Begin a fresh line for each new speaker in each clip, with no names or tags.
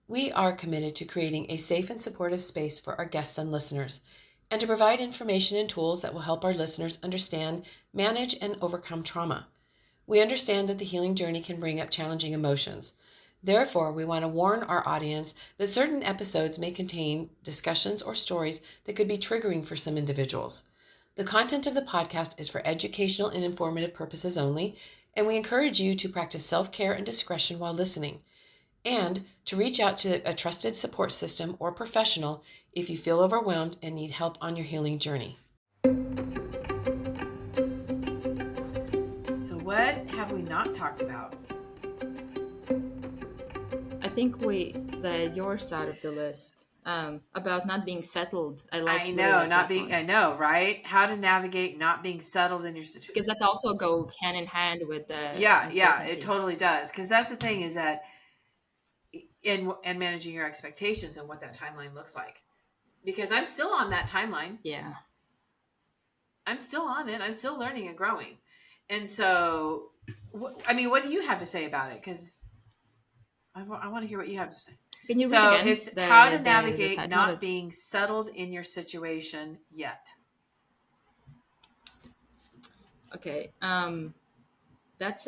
We are committed to creating a safe and supportive space for our guests and listeners, and to provide information and tools that will help our listeners understand, manage, and overcome trauma. We understand that the healing journey can bring up challenging emotions. Therefore, we want to warn our audience that certain episodes may contain discussions or stories that could be triggering for some individuals. The content of the podcast is for educational and informative purposes only, and we encourage you to practice self-care and discretion while listening, and to reach out to a trusted support system or professional if you feel overwhelmed and need help on your healing journey. So what have we not talked about?
I think your side of the list about not being settled. I
I
really
know,
like
not
that
being,
one
I know, right? How to navigate not being settled in your situation.
because that also go hand in hand with the
Yeah, it
uncertainty.
totally does. Because that's the thing is that in managing your expectations and what that timeline looks like. Because I'm still on that timeline.
Yeah.
I'm still on it. I'm still learning and growing. And so, I mean, what do you have to say about it? Because I want to hear what you have to say.
Can you read
So
again
it's how to
the
navigate
title of
not
it?
being settled in your situation yet.
Okay. That's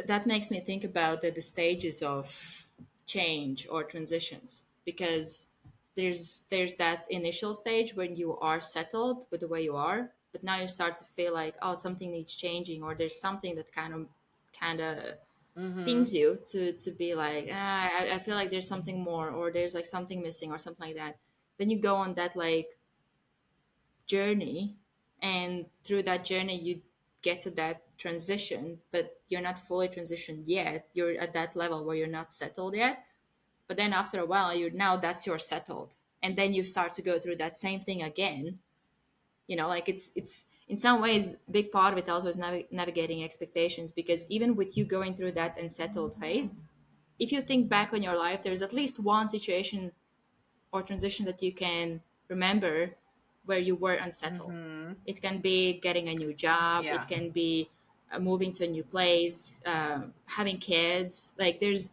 that makes me think about the stages of change or transitions, because there's that initial stage when you are settled with the way you are, but now you start to feel like, oh, something needs changing, or there's something that kind of
Mm-hmm.
pings you to be like, I feel like there's something more, or there's like something missing or something like that. Then you go on that like journey, and through that journey you get to that transition, but you're not fully transitioned yet. You're at that level where you're not settled yet, but then after a while you're now that's your settled, and then you start to go through that same thing again. Like it's in some ways big part of it also is navigating expectations, because even with you going through that unsettled phase, if you think back on your life, there's at least one situation or transition that you can remember where you were unsettled.
Mm-hmm.
It can be getting a new job,
Yeah.
it can be moving to a new place, having kids. Like there's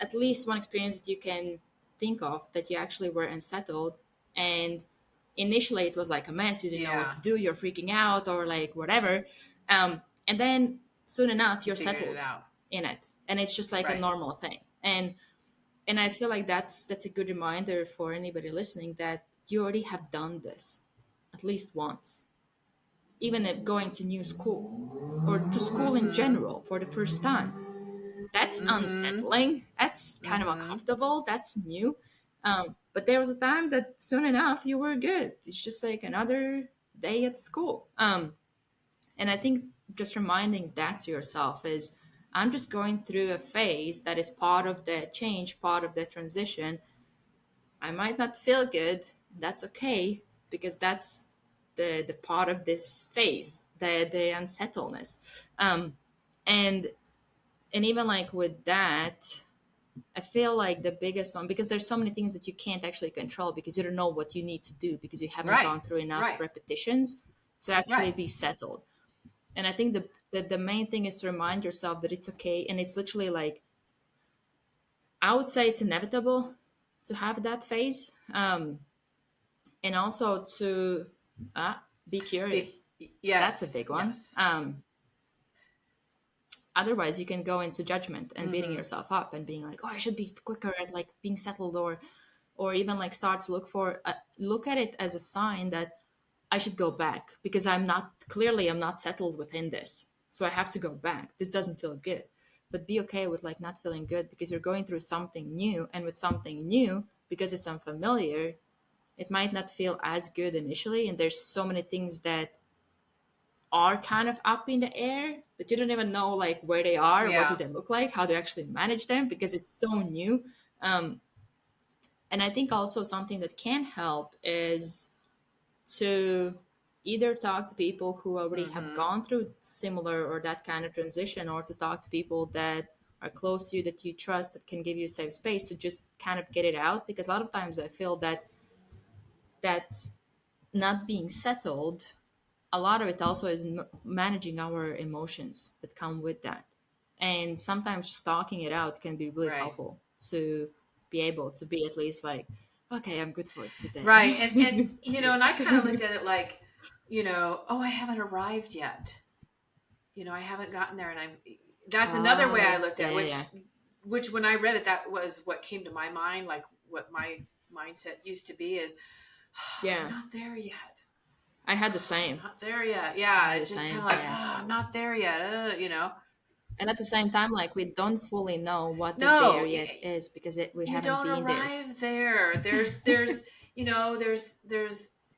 at least one experience that you can think of that you actually were unsettled, and initially it was like a mess. You didn't know what
Yeah.
to do. You're freaking out or like whatever, and then soon enough
You
you're
figured it
settled
out.
in it, and it's just like a
Right.
normal thing. And I feel like that's a good reminder for anybody listening that you already have done this at least once. Even if going to new school or to school in general for the first time, that's
Mm-hmm.
unsettling. That's kind of
Mm-hmm.
uncomfortable. That's new. But there was a time that soon enough you were good. It's just like another day at school. And I think just reminding that to yourself is, I'm just going through a phase that is part of the change, part of the transition. I might not feel good. That's okay, because that's the part of this phase, the unsettledness. Um, and and even like with that, I feel like the biggest one, because there's so many things that you can't actually control because you don't know what you need to do because you haven't
Right.
gone through enough
Right.
repetitions to actually
Right.
be settled. And I think the main thing is to remind yourself that it's okay, and it's literally like, I would say it's inevitable to have that phase. And also to uh, be
Be-
curious. That's a
yes.
big one.
Yes.
Otherwise you can go into judgment and beating
Mm-hmm.
yourself up and being like, oh, I should be quicker at like being settled, or even like start to look at it as a sign that I should go back because I'm not settled within this, so I have to go back. This doesn't feel good. But be okay with like not feeling good, because you're going through something new, and with something new, because it's unfamiliar, it might not feel as good initially, and there's so many things that are kind of up in the air that you don't even know like where they are, what do
Yeah.
they look like, how to actually manage them, because it's so new. um, and I think also something that can help is to either talk to people who already have
Mm-hmm.
gone through similar or that kind of transition, or to talk to people that are close to you, that you trust, that can give you a safe space to just kind of get it out. Because a lot of times I feel that not being settled, a lot of it also is managing our emotions that come with that. And sometimes just talking it out can be really
Right.
helpful to be able to be at least like, okay, I'm good for
Right.
today.
And
At
and I
least.
kind of looked at it like, oh, I haven't arrived yet. I haven't gotten there, and that's another way I
Oh,
looked
yeah,
at it,
yeah, yeah.
which when I read it, that was what came to my mind, like what my mindset used to be is, oh, I'm
Yeah.
not there yet.
I had the
Oh, I'm
same.
not there yet.
I
Yeah.
had the
It's just kind
same.
of like,
Yeah.
oh, I'm not there yet.
And at the same time, like we don't fully know what the there
No,
yet is because we
you
haven't
don't
been there.
arrive there. There's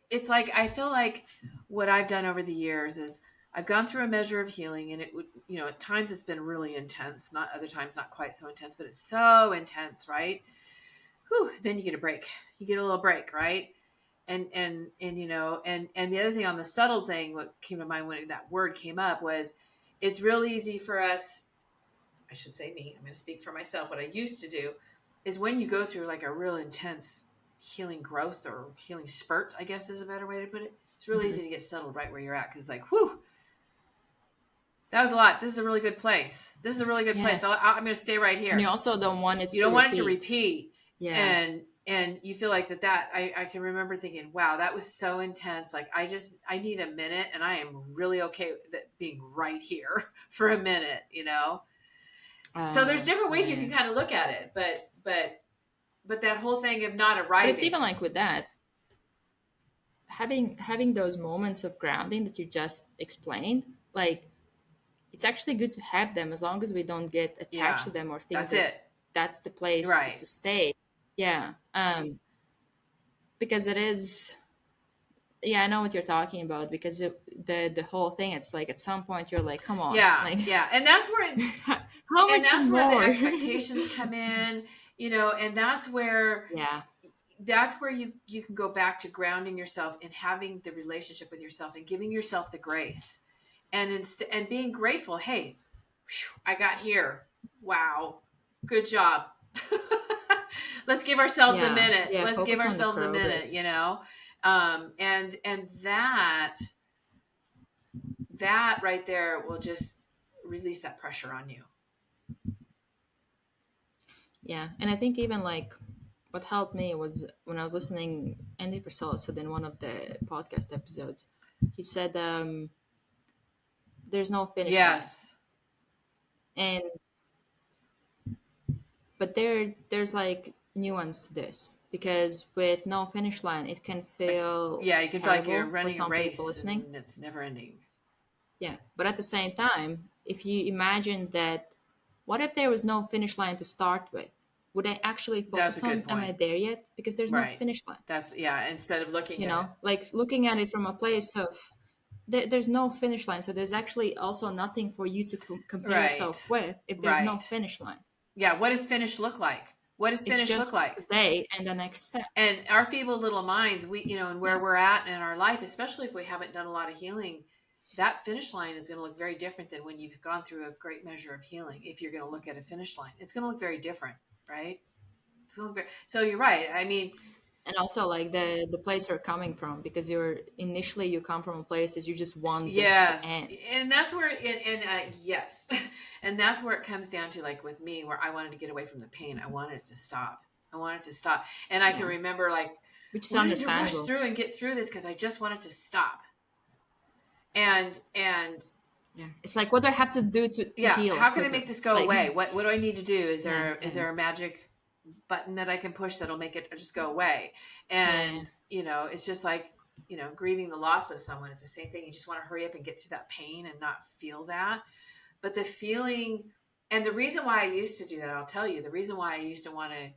it's like I feel like what I've done over the years is I've gone through a measure of healing, and it would, at times it's been really intense, not other times not quite so intense, but it's so intense, right? Whew, then you get a break. You get a little break, right? And and the other thing on the subtle thing, what came to mind when that word came up was, it's real easy for us, I should say me, I'm going to speak for myself. What I used to do is when you go through like a real intense healing growth or healing spurt, I guess is a better way to put it. It's really
Hmm.
easy to get settled right where you're at. Cause like, whew, that was a lot. This is a really good place. This is a really good
Yeah.
place. I'm going to stay right
And you
here.
also don't want it
You
to
don't want it to
repeat.
repeat.
Yeah.
And you feel like I can remember thinking, wow, that was so intense. Like I need a minute, and I am really okay with it being right here for a minute. So there's different ways you
Yeah.
can kind of look at it, but that whole thing of not
But it's
arriving.
even like with that, having those moments of grounding that you just explained, like it's actually good to have them as long as we don't get attached
Yeah,
to them or think
that's
that
it.
that's the place
Right.
to stay. Yeah. Because it is, yeah, I know what you're talking about because the whole thing, it's like at some point you're like, come on,
Yeah,
like
yeah, and that's where
how much
the
more?
expectations come in, and
Yeah.
that's where you can go back to grounding yourself and having the relationship with yourself and giving yourself the grace, and being grateful. Hey, whew, I got here. Wow, good job. Let's give ourselves a
Yeah.
minute.
Yeah,
Let's give
focus on the
ourselves a minute.
progress.
And that right there will just release that pressure on you.
Yeah, and I think even like what helped me was when I was listening. Andy Priscilla said in one of the podcast episodes, he said, "There's no finish line,"
Yes.
and but there's like nuance to this because with no finish line, it can
Like,
feel
yeah, you can feel like you're
terrible for
running a
some people
race
listening.
and it's never ending.
Yeah, but at the same time, if you imagine that, what if there was no finish line to start with? Would I actually
That's a
focus
good
on, am
point.
I there yet? Because there's no
Right.
finish line.
That's, yeah, instead of looking at it.
Like looking at it from a place of there's no finish line. So there's actually also nothing for you to compare
Right.
yourself with if there's no
Right.
finish line.
Yeah, what does finish look like? What does
It's
finish look
just
like?
today and the next step.
And our feeble little minds, and where
Yeah.
we're at in our life, especially if we haven't done a lot of healing, that finish line is going to look very different than when you've gone through a great measure of healing. If you're going to look at a finish line, it's going to look very different, right? It's going to look very, so you're right. I mean,
And also like the place you're coming from, because you come from a place that you just want this to
yes,
end.
and that's where, yes, and that's where it comes down to, like with me, where I wanted to get away from the pain. I wanted it to stop. I wanted to stop, and I can
Yeah.
remember like
Which is
wanting to rush
understandable.
through and get through this because I just wanted to stop. And
Yeah. It's like, what do I have to do to
yeah,
heal
how can I
quicker?
make this go
Like,
away? What do I need to do? Is
yeah,
there is
yeah,
there a magic button that I can push that'll make it just go away?
yeah.
And it's just like, grieving the loss of someone. It's the same thing. You just want to hurry up and get through that pain and not feel that. But the feeling, and the reason why I used to do that, I'll tell you, the reason why I used to want to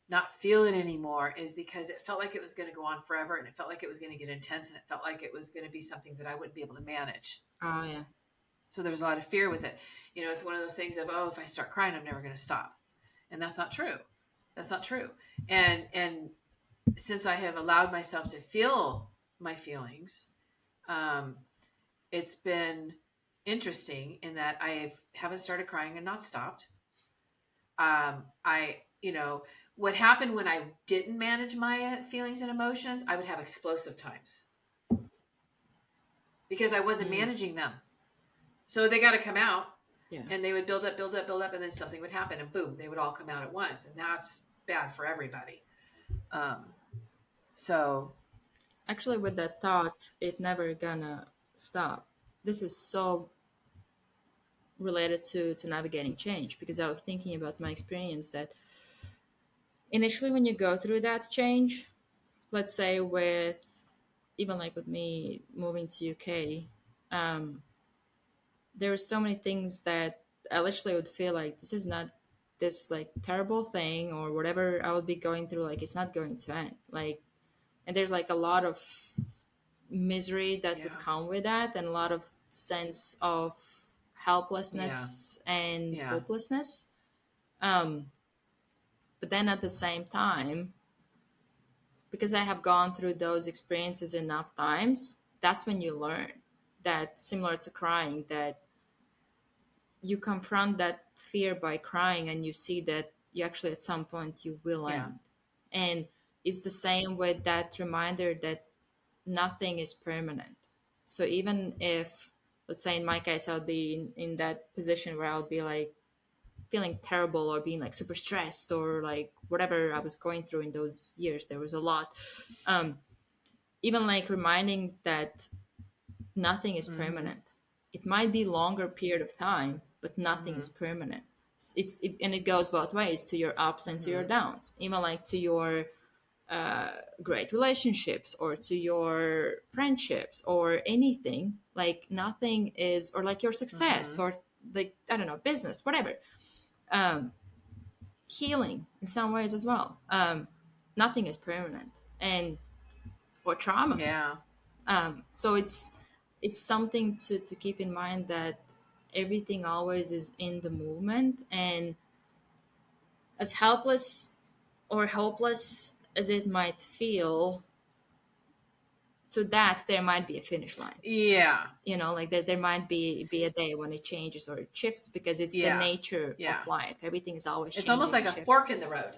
not feel it anymore is because it felt like it was going to go on forever, and it felt like it was going to get intense, and it felt like it was going to be something that I wouldn't be able to manage.
Oh, yeah.
So there was a lot of fear with it. It's one of those things of, oh, if I start crying, I'm never going to stop. And that's not true. That's not true. And since I have allowed myself to feel my feelings, it's been interesting in that I haven't started crying and not stopped. I, what happened when I didn't manage my feelings and emotions, I would have explosive times because I wasn't
Mm.
managing them. So they got to come out.
Yeah.
And they would build up, build up, build up, and then something would happen, and boom, they would all come out at once, and that's bad for everybody. Um, so
Actually, with that thought, it never gonna stop. This is so related to navigating change, because I was thinking about my experience that initially when you go through that change, let's say with even like with me moving to UK, um, there were so many things that I literally would feel like this is not this like terrible thing or whatever I would be going through, like it's not going to end. Like, and there's like a lot of misery that would
yeah,
come with that, and a lot of sense of
yeah,
helplessness and
yeah,
hopelessness. Um, but then at the same time, because I have gone through those experiences enough times, that's when you learn that, similar to crying, that you confront that fear by crying, and you see that you actually at some point you will
yeah,
end. And it's the same with that reminder that nothing is permanent. So even if, let's say in my case, I would be in that position where I would be like feeling terrible or being like super stressed or like whatever I was going through in those years, there was a lot. Um, Even like reminding that nothing is
mm-hmm,
permanent. It might be longer period of time, but nothing
mm-hmm,
is permanent. And it goes both ways, to your ups and to your
mm-hmm,
downs. Even like to your uh, great relationships or to your friendships or anything. Like nothing is, or like your success
mm-hmm,
or like I don't know, business, whatever. Um, Healing in some ways as well. Nothing is permanent, and or trauma.
yeah,
So it's something to keep in mind that everything always is in the movement, and as helpless or hopeless as it might feel, to that there might be a finish line.
yeah,
You know, like there might be a day when it changes or it shifts, because it's the
yeah,
nature of
yeah.
life. Everything is always
It's almost
changing
like
and
a
shifting.
fork in the road.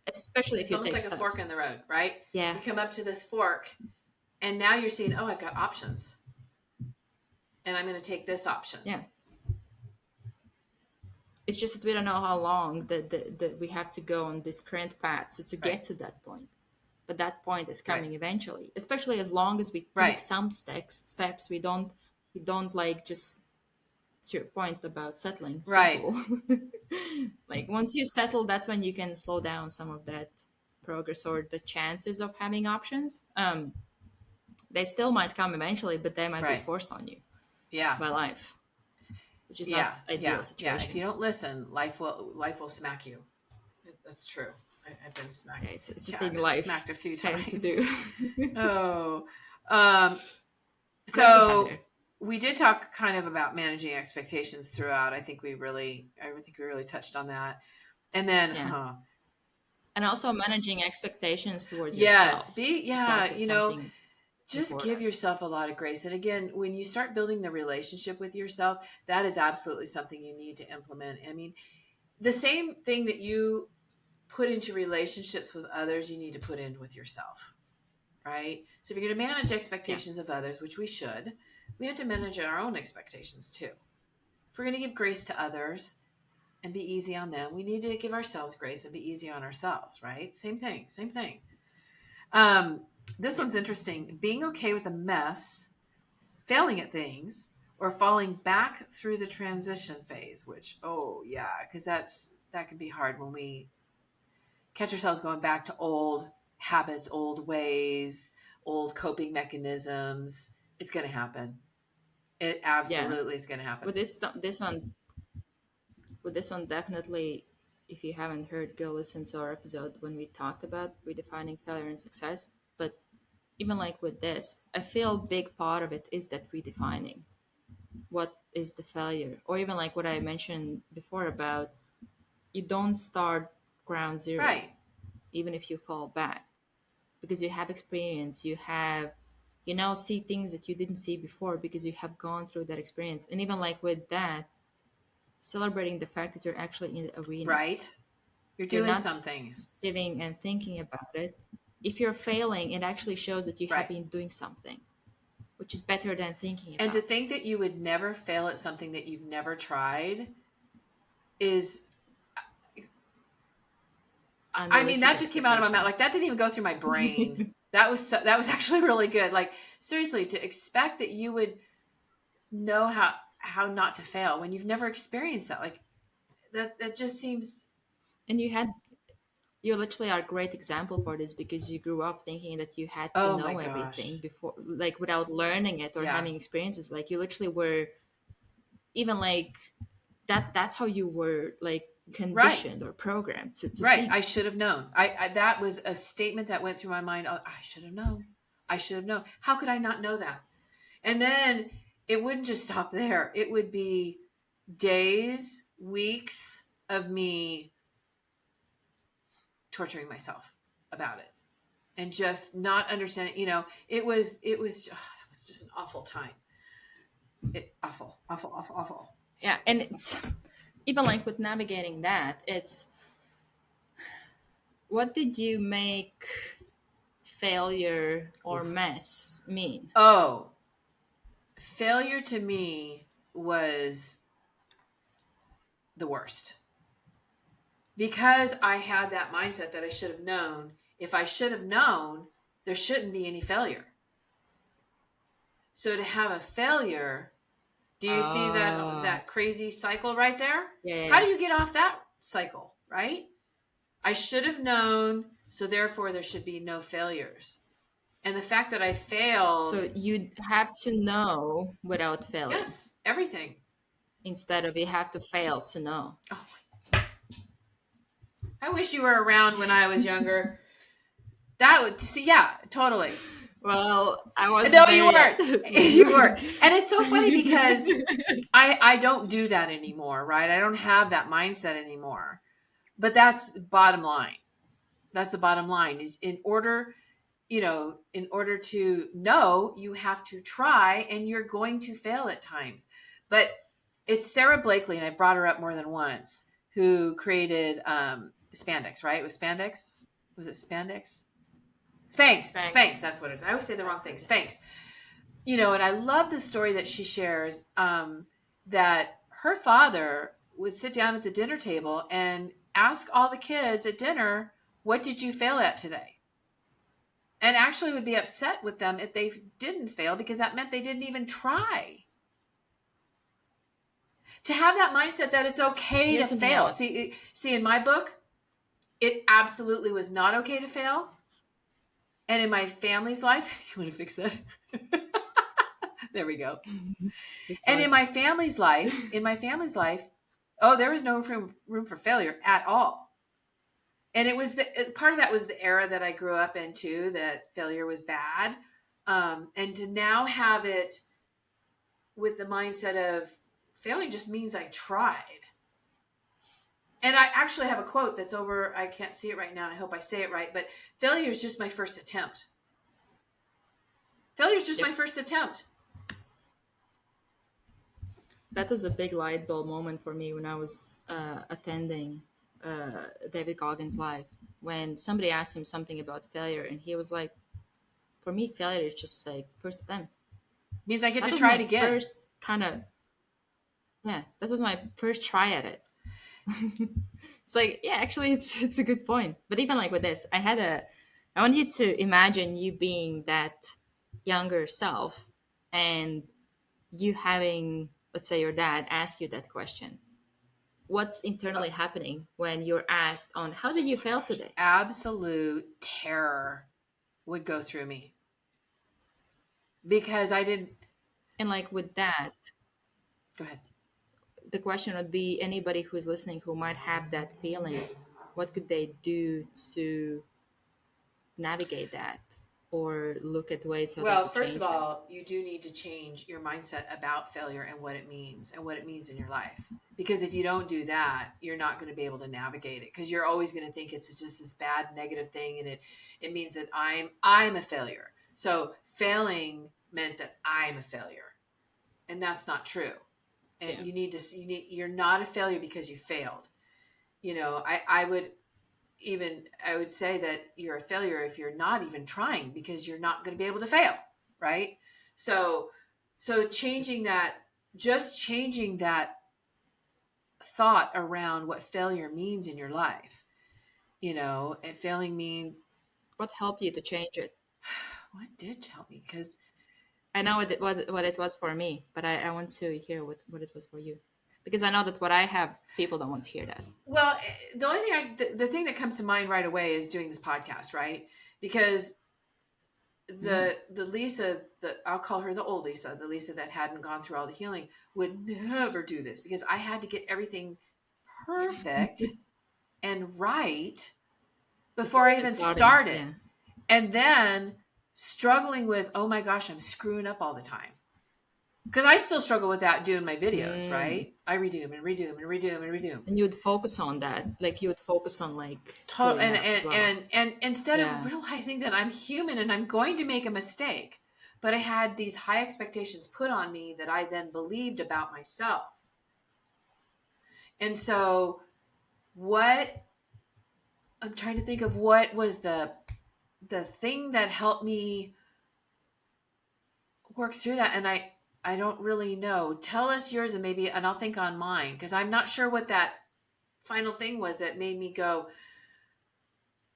Especially if
It's
you
almost
take
like a fork
steps.
in the road, right?
Yeah.
You come up to this fork, and now you're seeing, oh, I've got options, and I'm going to take this option.
Yeah. It's just that we don't know how long that we have to go on this current path to
Right,
get to that point. But that point is
right,
coming eventually, especially as long as we take
right,
some steps. We don't like, just to your point about settling,
right,
settle. Like once you settle, that's when you can slow down some of that progress or the chances of having options. They still might come eventually, but they might be
right.
forced on you
Yeah,
by life, which is
yeah,
not ideal
yeah, yeah. If you
situation.
don't listen, life will smack you. That's true. I've been
Yeah,
smacked.
it's a
Yeah, I've
thing
been
life
smacked a few
tend to
times.
do.
Oh, um,
What else you have
so
there?
we did talk kind of about managing expectations throughout. I think we really touched on that. And then,
Yeah. And also managing expectations towards
yes,
yourself. It's
yeah,
also something
just give
important.
yourself a lot of grace. And again, when you start building the relationship with yourself, that is absolutely something you need to implement. I mean, the same thing that you put into relationships with others, you need to put in with yourself, right? So if you're going to manage
Yeah.
expectations of others, which we should, we have to manage our own expectations too. If we're going to give grace to others and be easy on them, we need to give ourselves grace and be easy on ourselves, right? Same thing, same thing. Um, this
Yeah.
one's interesting. Being okay with a mess, failing at things, or falling back through the transition phase, which, oh yeah, because that can be hard when we catch ourselves going back to old habits, old ways, old coping mechanisms. It's going to happen. It
Yeah.
absolutely is going to happen.
With this one definitely, if you haven't heard, go listen to our episode when we talked about redefining failure and success. But even like with this, I feel a big part of it is that redefining what is the failure, or even like what I mentioned before about, you don't start ground zero
Right.
even if you fall back, because you have experience, you now see things that you didn't see before because you have gone through that experience. And even like with that, celebrating the fact that you're actually in the arena.
Right. You're
You're
doing
not
something.
sitting and thinking about it. If you're failing, it actually shows that you have
Right.
been doing something. which is better than thinking about.
And to think that you would never fail at something that you've never tried is, I mean, that just came out of my mouth. Like, that didn't even go through my brain. That was actually really good. Like, seriously, to expect that you would know how not to fail when you've never experienced that, like, that just seems.
And you literally are a great example for this, because you grew up thinking that you had to
Oh my
know
gosh.
everything before, like, without learning it or
Yeah.
having experiences. Like, you literally were, even like that's how you were, like, conditioned or programmed to
Right.
think.
I should have known. I that was a statement that went through my mind. Oh, I should have known. I should have known. How could I not know that? And then it wouldn't just stop there. It would be days, weeks of me torturing myself about it and just not understanding. It was that was just an awful time. Awful.
Yeah, and it's even like with navigating that, it's, what did you make failure or mess mean?
Oh, failure to me was the worst, because I had that mindset that I should have known. If I should have known, there shouldn't be any failure. So to have a failure, do you see that crazy cycle right there?
Yeah.
How do you get off that cycle, right? I should have known, so therefore there should be no failures. And the fact that I failed.
So you have to know without failing.
Yes, everything.
Instead of you have to fail to know.
Oh my. I wish you were around when I was younger. That would see, yeah, totally.
Well, I was.
No, you weren't. You weren't. And it's so funny because I don't do that anymore, right? I don't have that mindset anymore. But that's the bottom line. That's the bottom line. Is in order to know, you have to try, and you're going to fail at times. But it's Sarah Blakely, and I brought her up more than once, who created spandex, right? It was spandex. Was it spandex? Spanx. That's what it is. I always say the wrong thing. Spanx. And I love the story that she shares, that her father would sit down at the dinner table and ask all the kids at dinner, what did you fail at today? And actually would be upset with them if they didn't fail, because that meant they didn't even try. To have that mindset that it's okay to fail. See, in my book, it absolutely was not okay to fail. And in my family's life, you want to fix that? There we go. And in my family's life, oh, there was no room for failure at all. And it was part of that was the era that I grew up in too, that failure was bad. And to now have it with the mindset of failing just means I tried. And I actually have a quote that's over, I can't see it right now, and I hope I say it right, but failure is just my first attempt. Failure is just my first attempt.
That was a big light bulb moment for me when I was attending David Goggins' live, when somebody asked him something about failure, and he was like, for me, failure is just like first attempt.
Means I get to try it again.
First that was my first try at it. It's like, yeah, actually it's a good point. But even like with this, I want you to imagine you being that younger self and you having, let's say, your dad ask you that question. What's internally happening when you're asked on how did you fail today?
Absolute terror would go through me, because I didn't.
And like with that,
go ahead.
The question would be, anybody who's listening who might have that feeling, what could they do to navigate that or look at ways how
well, first of all, you do need to change your mindset about failure and what it means in your life. Because if you don't do that, you're not going to be able to navigate it, because you're always going to think it's just this bad negative thing, and it means that I'm a failure. So failing meant that I'm a failure, and that's not true. And you're not a failure because you failed. I would say that you're a failure if you're not even trying, because you're not going to be able to fail, right? So changing that, just changing that thought around what failure means in your life. And failing means,
What helped you to change it?
what did help me? Because,
I know what it was for me, but I want to hear what it was for you, because I know that what I have, people don't want to hear that.
well, the only thing the thing that comes to mind right away is doing this podcast, right? Because the Lisa, I'll call her the old Lisa, the Lisa that hadn't gone through all the healing, would never do this, because I had to get everything perfect and right before I even started.
Yeah.
And then struggling with, oh my gosh, I'm screwing up all the time. Because I still struggle with that doing my videos, right? I redo them and redo them and redo them and redo them.
And you would focus on that, like you would focus on like
and instead of realizing that I'm human and I'm going to make a mistake, but I had these high expectations put on me that I then believed about myself. And so I'm trying to think of what was the thing that helped me work through that. And I don't really know. Tell us yours, and I'll think on mine, because I'm not sure what that final thing was that made me go,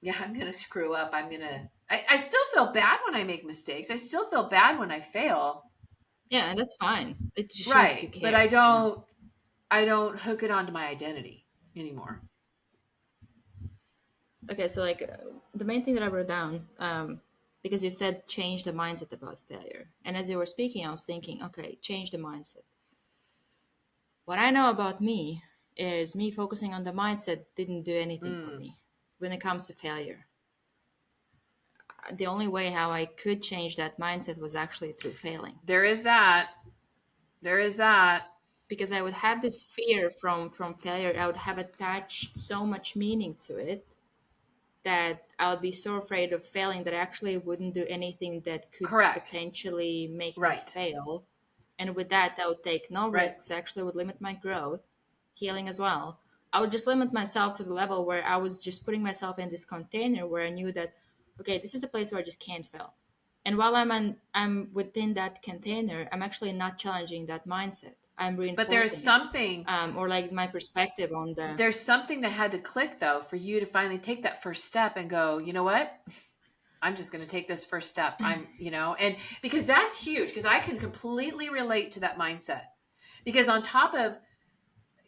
yeah, I'm going to screw up. I still feel bad when I make mistakes. I still feel bad when I fail.
Yeah, and that's fine. It just shows
Right.
you care.
But I don't hook it onto my identity anymore.
Okay, so like the main thing that I wrote down, because you said change the mindset about failure. And as you were speaking, I was thinking, okay, change the mindset. What I know about me is me focusing on the mindset didn't do anything for me when it comes to failure. The only way how I could change that mindset was actually through failing.
There is that.
Because I would have this fear from failure. I would have attached so much meaning to it that I would be so afraid of failing that I actually wouldn't do anything that could potentially make me fail. And with that, I would take no risks. I actually would limit my growth, healing as well. I would just limit myself to the level where I was just putting myself in this container where I knew that, okay, this is the place where I just can't fail. And while I'm within that container, I'm actually not challenging that mindset. I'm reinforcing.
But there's something,
or like my perspective on the.
There's something that had to click though for you to finally take that first step and go, you know what? I'm just going to take this first step. And because that's huge, because I can completely relate to that mindset. Because on top of,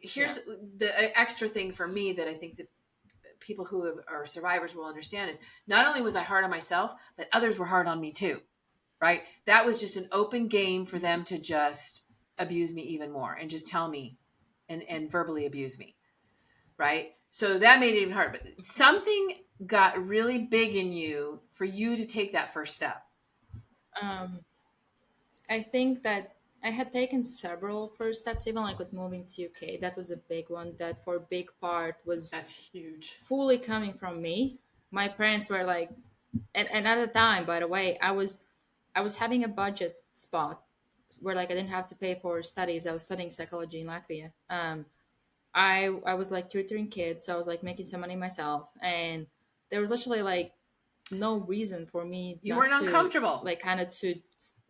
here's the extra thing for me that I think that people who are survivors will understand is, not only was I hard on myself, but others were hard on me too, right? That was just an open game for them to just abuse me even more and just tell me and verbally abuse me, right? So that made it even hard. But something got really big in you for you to take that first step.
I think that I had taken several first steps, even like with moving to UK. That was a big one. That for a big part was
that's huge,
fully coming from me. My parents were like, and at the time, by the way, I was having a budget spot where like I didn't have to pay for studies. I was studying psychology in Latvia. I was like tutoring kids, so I was like making some money myself, and there was literally like no reason for me.
You weren't uncomfortable.
Like kind of to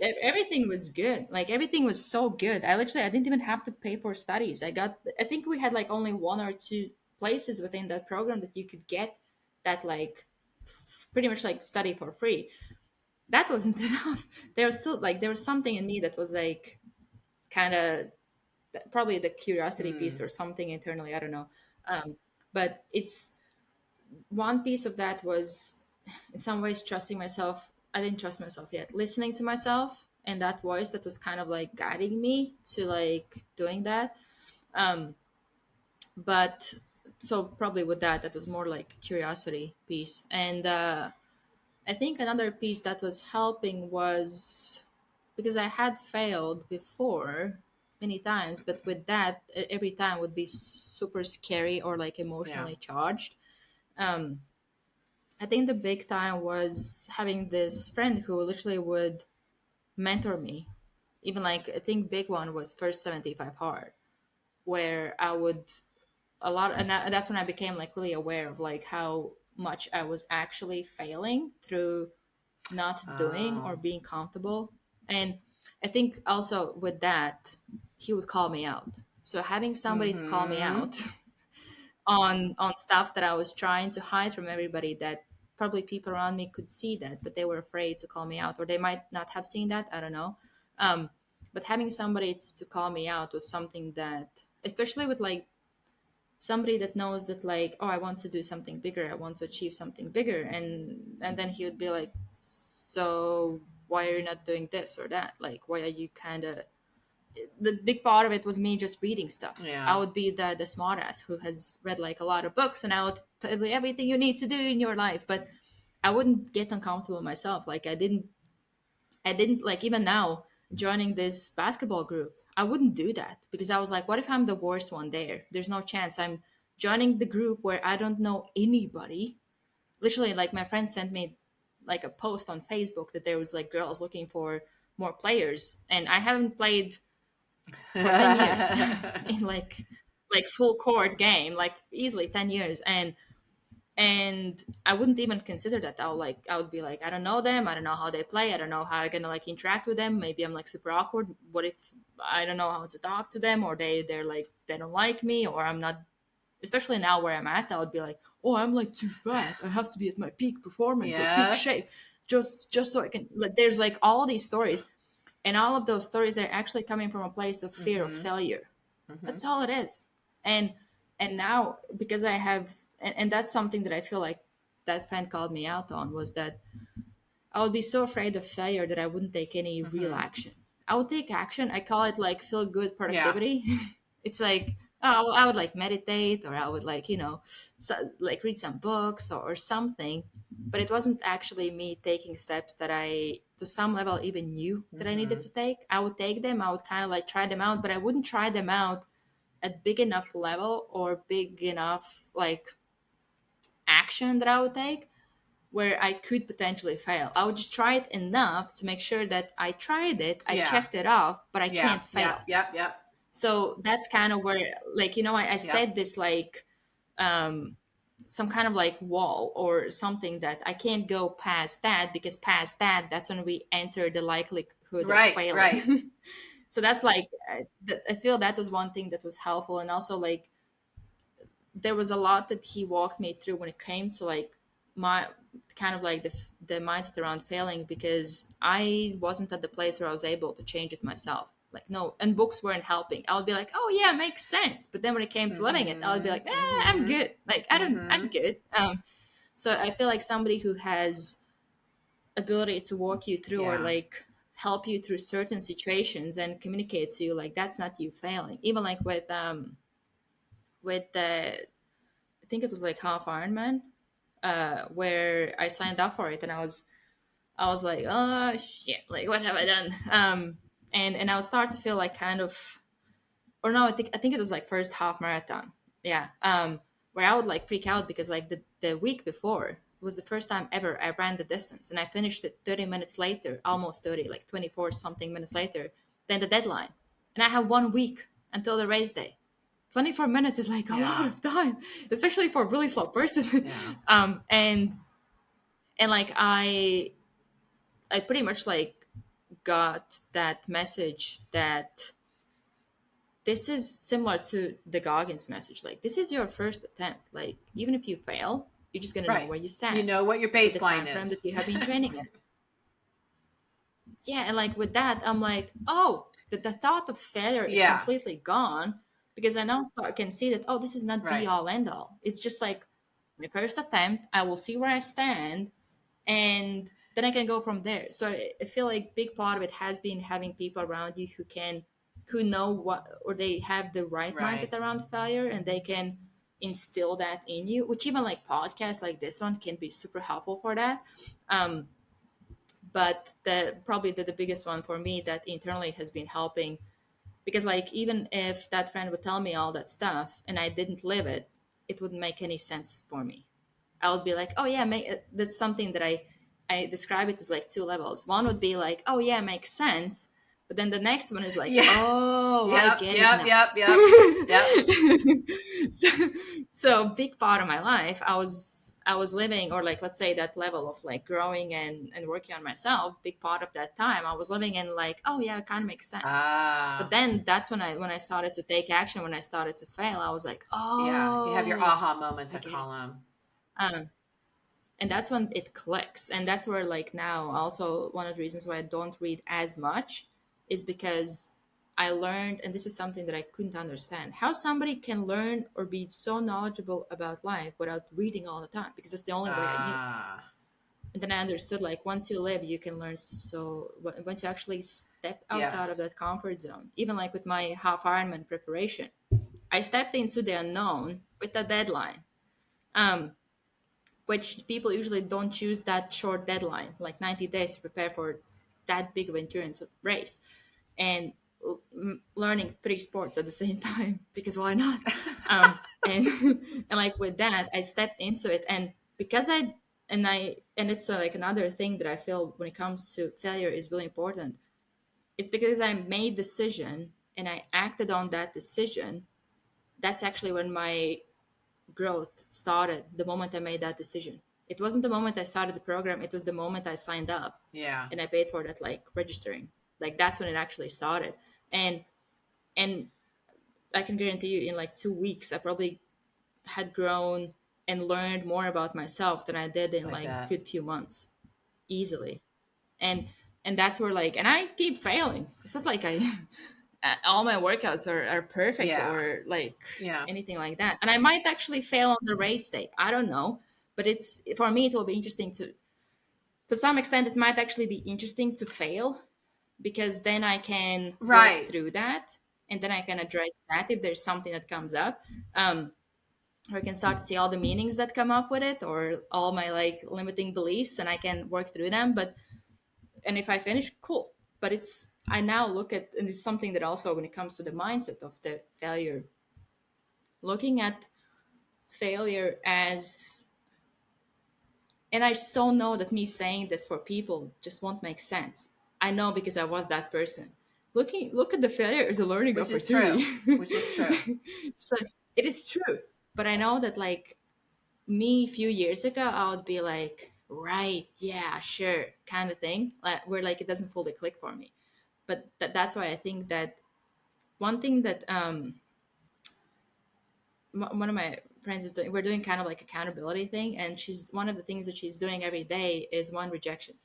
everything was good. Like everything was so good. I didn't even have to pay for studies. I think we had like only one or two places within that program that you could get that like pretty much like study for free. That wasn't enough. There was still like there was something in me that was like kind of probably the curiosity piece or something internally. I don't know. But it's one piece of that was in some ways trusting myself. I didn't trust myself yet. Listening to myself and that voice that was kind of like guiding me to like doing that. But so probably with that was more like curiosity piece. And I think another piece that was helping was because I had failed before many times, but with that, every time would be super scary or like emotionally charged. I think the big time was having this friend who literally would mentor me. Even like I think big one was first 75 hard, where I would and that's when I became like really aware of like how much I was actually failing through not doing or being comfortable. And I think also with that, he would call me out. So having somebody to call me
Mm-hmm.
out on stuff that I was trying to hide from everybody, that probably people around me could see that, but they were afraid to call me out, or they might not have seen that. I don't know. Um, but having somebody to call me out was something that, especially with like somebody that knows that, like, oh, I want to do something bigger, I want to achieve something bigger, and then he would be like, so why are you not doing this or that? Like, why are you kind of, the big part of it was me just reading stuff. I
Yeah.
would be the smartass who has read like a lot of books, and I would tell you everything you need to do in your life, but I wouldn't get uncomfortable myself. Like I didn't like, even now joining this basketball group, I wouldn't do that, because I was like, what if I'm the worst one there? There's no chance. I'm joining the group where I don't know anybody. Literally, like, my friend sent me like a post on Facebook that there was like girls looking for more players, and I haven't played for 10 years in like full court game, like easily 10 years. And I wouldn't even consider that. I would be like, I don't know them, I don't know how they play, I don't know how I'm gonna like interact with them. Maybe I'm like super awkward. What if I don't know how to talk to them, or they're like, they don't like me, or I'm not, especially now where I'm at, I would be like, oh, I'm like too fat, I have to be at my peak performance or peak
Yes.
shape, just so I can, like, there's like all these stories, and all of those stories, they're actually coming from a place of fear of
Mm-hmm.
failure.
Mm-hmm.
That's all it is. And and now, because I have, and that's something that I feel like that friend called me out on, was that I would be so afraid of failure that I wouldn't take any real
Mm-hmm.
action. I would take action. I call it like feel good
Yeah.
productivity. It's like, oh, I would like meditate, or I would like, like read some books, or something. But it wasn't actually me taking steps that I, to some level, even knew that I needed
Mm-hmm.
to take. I would take them. I would kind of like try them out, but I wouldn't try them out at big enough level or big enough like action that I would take where I could potentially fail. I would just try it enough to make sure that I tried it, I
Yeah.
checked it off, but I
Yeah.
can't
Yep.
fail.
Yep. Yep.
So that's kind of where, like, I
Yep.
said this like um, some kind of like wall or something, that I can't go past that, because past that, that's when we enter the likelihood of
Right. Right.
failing. So that's like, I feel that was one thing that was helpful. And also, like, there was a lot that he walked me through when it came to like my kind of like the mindset around failing, because I wasn't at the place where I was able to change it myself. Like, no, and books weren't helping. I would be like, oh yeah, makes sense. But then when it came to living it, I would be
Mm-hmm.
like, I'm
Mm-hmm.
good. Like,
Mm-hmm.
I'm good. So I feel like somebody who has ability to walk you through, or
Yeah.
like help you through certain situations and communicate to you, like, that's not you failing. Even like with the, I think it was like half Ironman, where I signed up for it, and I was like, oh shit, like, what have I done? And I would start to feel like kind of, or no, I think it was like first half marathon, yeah, where I would like freak out, because like the week before was the first time ever I ran the distance, and I finished it 30 minutes later, almost 30, like 24 something minutes later than the deadline, and I have 1 week until the race day. 24 minutes is like a lot
Yeah.
of time, especially for a really slow person.
Yeah.
And like I pretty much like got that message that this is similar to the Goggins message. Like, this is your first attempt. Like, even if you fail, you're just gonna know
Right.
where you
You
stand
know what your
with the time
baseline
frame
is.
that you have been training in. Yeah, and like with that, I'm like, oh, the thought of failure is
Yeah.
completely gone, because I now can see that, oh, this is not be
Right.
all end all. It's just like my first attempt. I will see where I stand, and then I can go from there. So I feel like big part of it has been having people around you who know what, or they have the right
Right.
mindset around failure, and they can instill that in you, which even like podcasts like this one can be super helpful for that. um, but the biggest one for me that internally has been helping, because like, even if that friend would tell me all that stuff and I didn't live it, it wouldn't make any sense for me. I would be like, oh yeah, that's something that I describe it as like two levels. One would be like, oh yeah, makes sense, but then the next one is like,
Yeah.
oh, I
Yep.
get it
Yep.
now.
Yep. Yep. Yep.
so, so big part of my life, I was I was living, or like let's say that level of like growing and working on myself, big part of that time I was living in like, oh yeah, it kind of makes sense. But
Ah,
then that's when I started to take action, when I started to fail, I was like,
yeah. You have your
oh,
aha moments,
I
I
get it.
call them.
Um, and that's when it clicks, and that's where like now also one of the reasons why I don't read as much is because I learned, and this is something that I couldn't understand, how somebody can learn or be so knowledgeable about life without reading all the time, because that's the only way I knew.
Ah,
And then I understood like once you live you can learn, so once you actually step outside of
yes.
that comfort zone, even like with my half Ironman preparation, I stepped into the unknown with a deadline, um, which people usually don't choose that short deadline, like 90 days to prepare for that big of endurance race. And learning three sports at the same time, because why not? And and like with that, I stepped into it, and because and it's like another thing that I feel when it comes to failure is really important. It's because I made decision and I acted on that decision. That's actually when my growth started, the moment I made that decision. It wasn't the moment I started the program, it was the moment I signed up
Yeah.
and I paid for that, like registering. Like that's when it actually started. And and I can guarantee you in like 2 weeks I probably had grown and learned more about myself than I did in
I
like
bet.
good few months easily. And and that's where like, and I keep failing. It's not like I all my workouts are perfect
Yeah.
or like
Yeah.
anything like that. And I might actually fail on the race day. I don't know. But it's, for me, it will be interesting to some extent, it might actually be interesting to fail, because then I can work
Right.
through that and then I can address that if there's something that comes up. Or I can start to see all the meanings that come up with it or all my like limiting beliefs and I can work through them. But and if I finish, cool. But it's, I now look at, and it's something that also when it comes to the mindset of the failure, looking at failure as, and I so know that me saying this for people just won't make sense. I know because I was that person. Look at the failure as a learning
Which is true.
opportunity.
Which is true.
So it is true. But I know that like me a few years ago, I would be like, right, yeah, sure, kind of thing. Like where like it doesn't fully click for me. But that's why I think that one thing that one of my friends is doing, we're doing kind of like accountability thing, and she's, one of the things that she's doing every day is one rejection,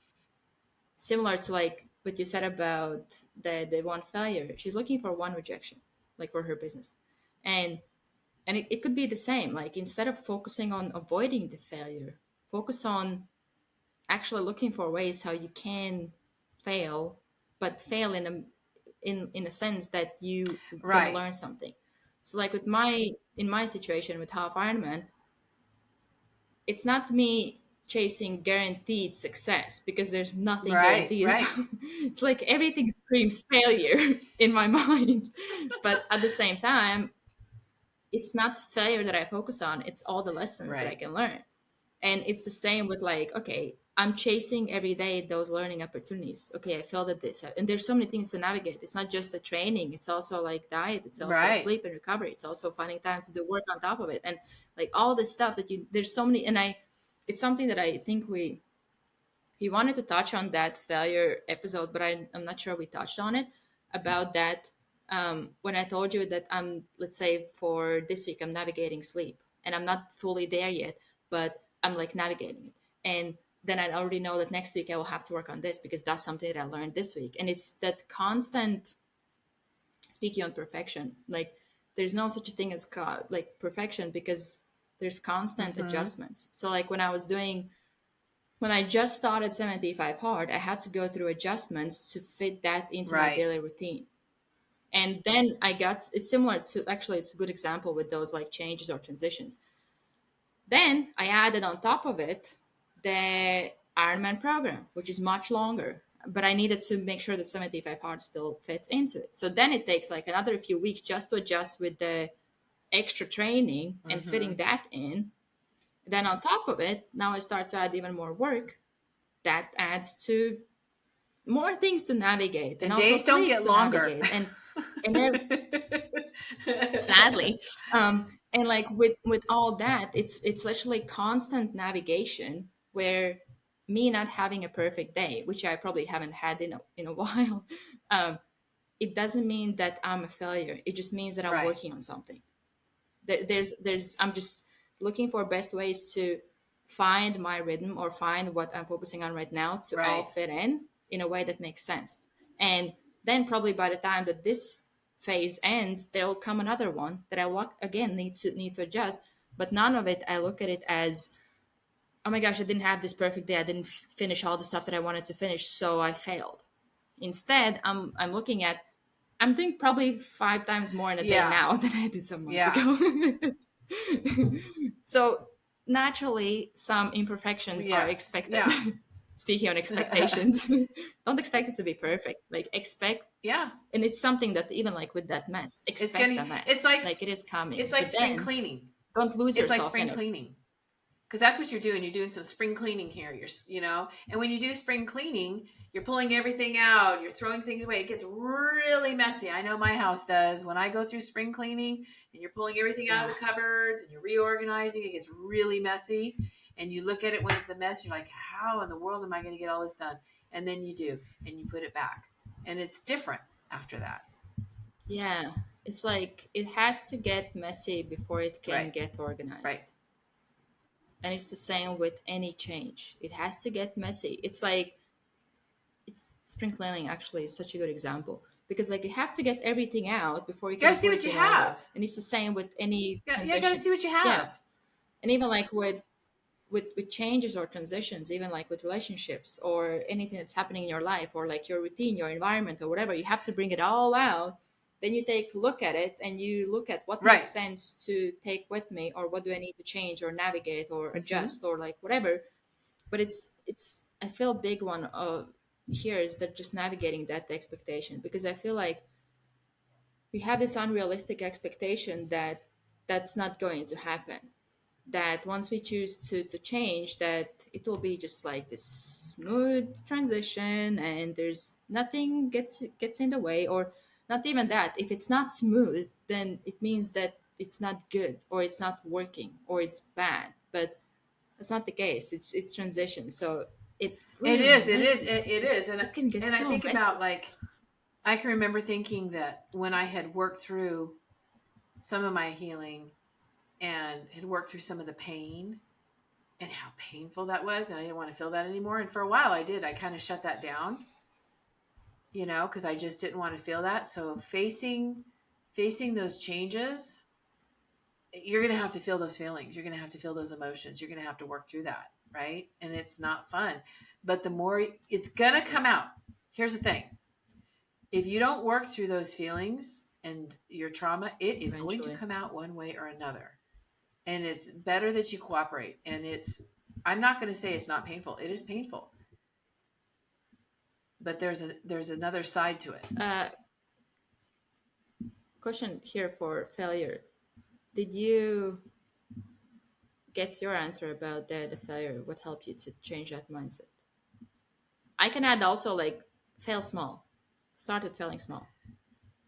similar to like what you said about the one failure. She's looking for one rejection, like for her business. And it could be the same, like instead of focusing on avoiding the failure, focus on actually looking for ways how you can fail, but fail in a sense that you gonna
Right.
learn something. So like with my, in my situation with half Ironman, it's not me chasing guaranteed success, because there's nothing
Right.
guaranteed
Right.
about it's like everything screams failure in my mind. But at the same time, it's not failure that I focus on, it's all the lessons that I
Right.
can learn. And it's the same with like, okay, I'm chasing every day those learning opportunities. Okay, I failed at this, and there's so many things to navigate. It's not just the training, it's also like diet, it's also
Right.
sleep and recovery, it's also finding time to do work on top of it, and like all this stuff that you, there's so many. And I, it's something that I think we wanted to touch on that failure episode, but I'm not sure we touched on it, about that. When I told you that I'm, let's say for this week, I'm navigating sleep and I'm not fully there yet, but I'm like navigating it. And then I already know that next week I will have to work on this, because that's something that I learned this week. And it's that constant, speaking on perfection, like there's no such a thing as like perfection, because there's constant
Mm-hmm.
adjustments. So like when I was doing, when I just started 75 hard, I had to go through adjustments to fit that into my
Right.
daily routine. And then I got, it's similar to, actually it's a good example with those like changes or transitions. Then I added on top of it the Ironman program, which is much longer, but I needed to make sure that 75 hard still fits into it. So then it takes like another few weeks just to adjust with the extra training and
Mm-hmm.
fitting that in. Then on top of it, now I start to add even more work that adds to more things to navigate, and
And
also
days don't
sleep
get
to
longer.
navigate, and sadly, And like with all that, it's literally constant navigation where me not having a perfect day, which I probably haven't had in a while, um, it doesn't mean that I'm a failure. It just means that I'm
Right.
working on something. There's I'm just looking for best ways to find my rhythm or find what I'm focusing on right now to all
Right.
fit in a way that makes sense. And then probably by the time that this phase ends, there'll come another one that I walk again need to adjust. But none of it I look at it as, oh my gosh, I didn't have this perfect day. I didn't finish all the stuff that I wanted to finish, so I failed. Instead, I'm looking at, I'm doing probably 5 times more in a day
Yeah.
now than I did some months
Yeah.
ago. So naturally, some imperfections are
Yes.
expected.
Yeah.
Speaking on expectations, don't expect it to be perfect. Like expect,
Yeah.
and it's something that even like with that mess,
It's
expect a
getting,
mess. Like it is coming,
it's like
but
spring
then
cleaning.
don't lose
It's like
yourself
spring
in it.
cleaning. Because that's what you're doing. You're doing some spring cleaning here. And when you do spring cleaning, you're pulling everything out. You're throwing things away. It gets really messy. I know my house does. When I go through spring cleaning and you're pulling everything out
Yeah.
of the cupboards and you're reorganizing, it gets really messy. And you look at it when it's a mess. You're like, how in the world am I going to get all this done? And then you do, and you put it back, and it's different after that.
Yeah, it's like it has to get messy before it can
Right.
get
Right.
organized. And it's the same with any change. It has to get messy. It's like it's spring cleaning actually is such a good example because like you have to get everything out before you
You got
can
to see
put
what
it
you
in order.
have.
And it's the same with any
Yeah. You got to see what
transitions.
you
Yeah.
have.
And even like with changes or transitions, even like with relationships or anything that's happening in your life or like your routine, your environment or whatever, you have to bring it all out. Then you take a look at it and you look at what
Right.
makes sense to take with me or what do I need to change or navigate or
Mm-hmm.
adjust or like whatever. But it's I feel a big one of here is that just navigating that expectation because I feel like we have this unrealistic expectation that that's not going to happen, that once we choose to change that it will be just like this smooth transition and there's nothing gets in the way, or not even that. If it's not smooth, then it means that it's not good or it's not working or it's bad, but that's not the case. It's transition, so it's
It
really
is. It is.
messy.
It is.
It can get
And I
so
think about
messy.
like I can remember thinking that when I had worked through some of my healing and had worked through some of the pain and how painful that was, and I didn't want to feel that anymore. And for a while, I did. I kind of shut that down, because I just didn't want to feel that. So facing those changes, you're going to have to feel those feelings. You're going to have to feel those emotions. You're going to have to work through that, right? And it's not fun. But the more it's going to come out. Here's the thing. If you don't work through those feelings and your trauma, it is going to
Eventually.
come out one way or another. And it's better that you cooperate. And I'm not going to say it's not painful. It is painful. But there's another side to it.
Question here for failure. Did you get your answer about the failure? What helped you to change that mindset? I can add also like fail small. Started failing small.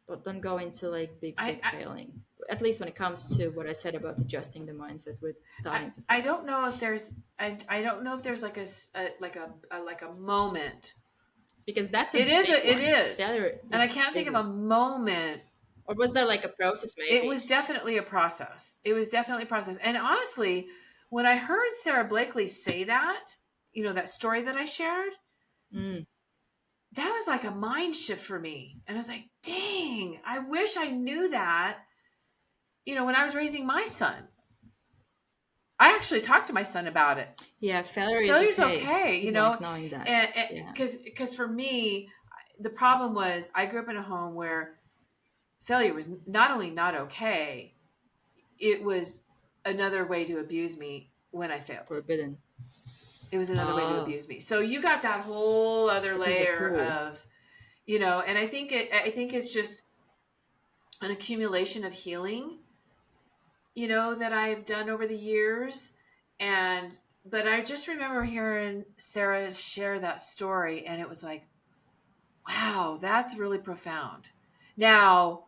But don't go into like big
I
failing. At least when it comes to what I said about adjusting the mindset with
I,
starting to
I
fail.
don't know if there's I don't know if there's like a moment.
Because that's a
It is
big
it
one.
is.
Failure
And
is
I
a
can't think
big
of a
one.
moment.
Or was there like a process
It
maybe?
was definitely a process. It was definitely a process. And honestly, when I heard Sarah Blakely say that, that story that I shared,
Mm.
that was like a mind shift for me. And I was like, dang, I wish I knew that, when I was raising my son. I actually talked to my son about it.
Yeah, failure is
Failure's
okay.
okay,
Even like knowing that.
and
Yeah.
because for me, the problem was I grew up in a home where failure was not only not okay, it was another way to abuse me when I failed.
Forbidden.
It was another way to
Oh,
abuse me. So you got that whole other
it is a
layer
tool.
of, and I think it's just an accumulation of healing, that I've done over the years. But I just remember hearing Sarah share that story, and it was like, wow, that's really profound. Now,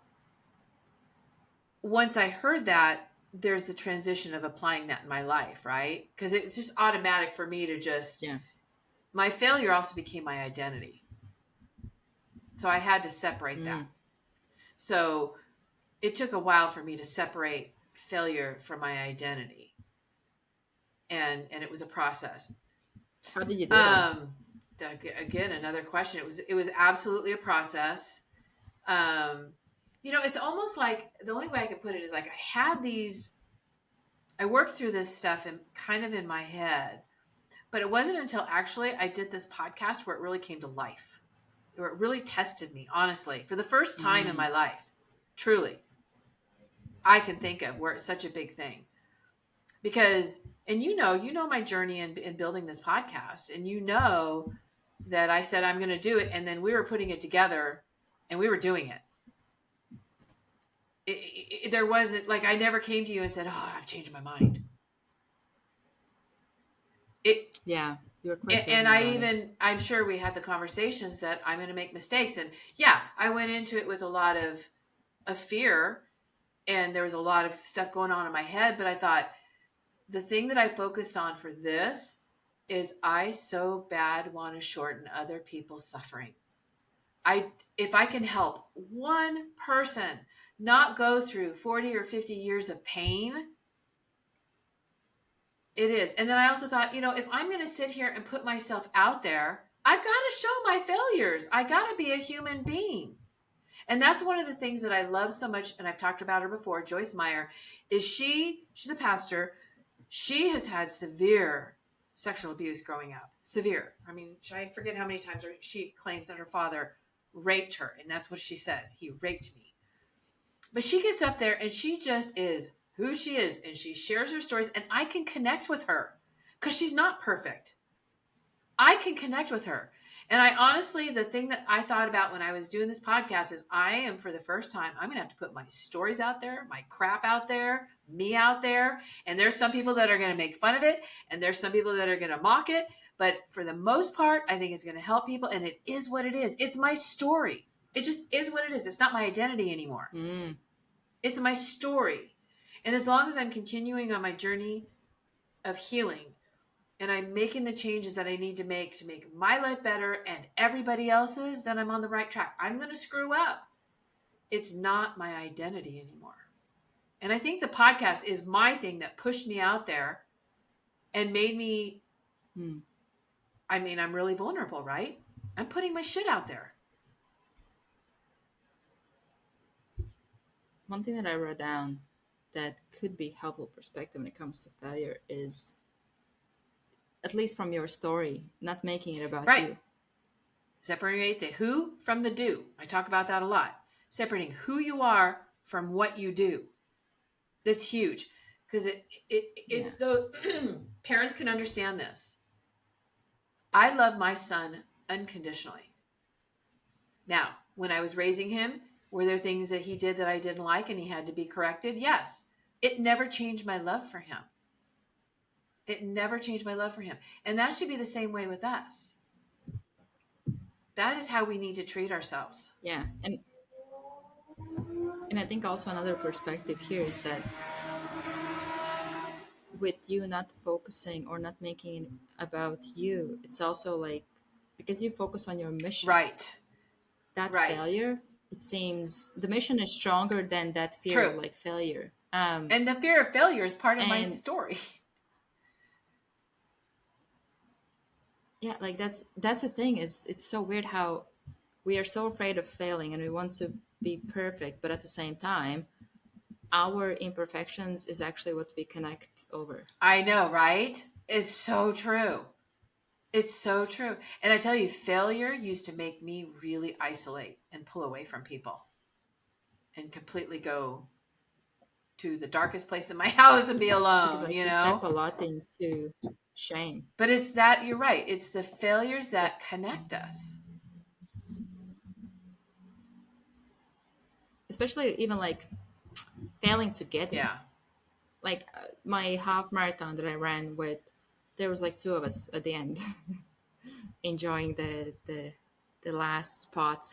once I heard that, there's the transition of applying that in my life, right? Because it's just automatic for me to just,
Yeah.
my failure also became my identity. So I had to separate that.
Mm.
So it took a while for me to separate failure from my identity. And it was a process.
How did you do that?
Again, another question. It was absolutely a process. It's almost like, the only way I could put it is like, I worked through this stuff kind of in my head, but it wasn't until actually I did this podcast where it really came to life, where it really tested me, honestly, for the first time in my life, truly, I can think of, where it's such a big thing. Because, and you know my journey in building this podcast, and you know that I said I'm going to do it, and then we were putting it together, and we were doing it. There wasn't, like, I never came to you and said, "Oh, I've changed my mind."
Yeah, you were quite
And
certain about it.
I'm sure we had the conversations that I'm going to make mistakes, and yeah, I went into it with a lot of fear, and there was a lot of stuff going on in my head. But I thought, the thing that I focused on for this is, I so bad want to shorten other people's suffering. If I can help one person not go through 40 or 50 years of pain, it is. And then I also thought, if I'm going to sit here and put myself out there, I've got to show my failures. I got to be a human being. And that's one of the things that I love so much. And I've talked about her before, Joyce Meyer, is she's a pastor. She has had severe sexual abuse growing up. Severe. I mean, I forget how many times she claims that her father raped her. And that's what she says. He raped me. But she gets up there and she just is who she is. And she shares her stories. And I can connect with her because she's not perfect. I can connect with her. And I honestly, the thing that I thought about when I was doing this podcast is, I am, for the first time, I'm going to have to put my stories out there, my crap out there, me out there. And there's some people that are going to make fun of it. And there's some people that are going to mock it. But for the most part, I think it's going to help people. And it is what it is. It's my story. It just is what it is. It's not my identity anymore.
Mm.
It's my story. And as long as I'm continuing on my journey of healing, and I'm making the changes that I need to make my life better and everybody else's, then I'm on the right track. I'm going to screw up. It's not my identity anymore. And I think the podcast is my thing that pushed me out there and made me, I mean, I'm really vulnerable, right? I'm putting my shit out there.
One thing that I wrote down that could be helpful perspective when it comes to failure is, at least from your story, not making it about
Right.
you.
Separate the who from the do. I talk about that a lot. Separating who you are from what you do. That's huge, because it's the parents can understand this. I love my son unconditionally. Now, when I was raising him, were there things that he did that I didn't like and he had to be corrected? Yes. It never changed my love for him. It never changed my love for him. And that should be the same way with us. That is how we need to treat ourselves.
Yeah. And I think also another perspective here is that with you not focusing or not making it about you, it's also like, because you focus on your mission.
Right.
That
Right.
failure, it seems the mission is stronger than that fear
True.
of like failure.
And the fear of failure is part of my story.
Yeah, like that's the thing, is it's so weird how we are so afraid of failing and we want to be perfect, but at the same time, our imperfections is actually what we connect over.
I know, right? It's so true. It's so true. And I tell you, failure used to make me really isolate and pull away from people and completely go to the darkest place in my house and be alone,
Because like
you
you
know?
step a lot into shame.
But it's that, you're right. It's the failures that connect us.
Especially even like failing together.
Yeah.
Like my half marathon that I ran with, there was like two of us at the end enjoying the last spot.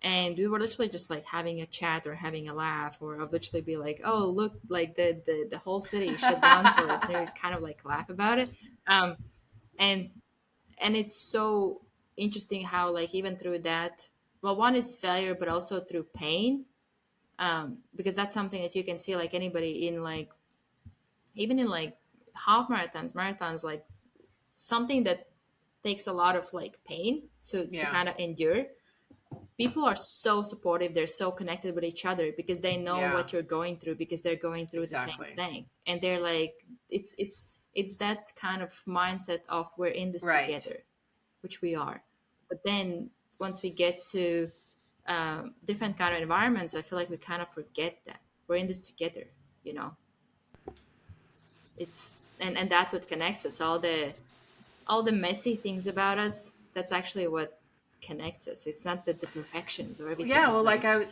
And we were literally just like having a chat or having a laugh, or I'll literally be like, oh look, like the whole city shut down for us, and we would kind of like laugh about it. um and and it's so interesting how like even through that, well, one is failure but also through pain, because that's something that you can see like anybody in like, even in like half marathons, like something that takes a lot of like pain to
Yeah.
kind of endure. People are so supportive, they're so connected with each other because they know
Yeah.
what you're going through, because they're going through the same
Exactly.
thing, and they're like, it's that kind of mindset of we're in this
Right.
together, which we are. But then once we get to different kind of environments, I feel like we kind of forget that we're in this together, you know. It's and that's what connects us, all the messy things about us. That's actually what connects us. It's not that the perfections or everything
Yeah.
is
Well, like
like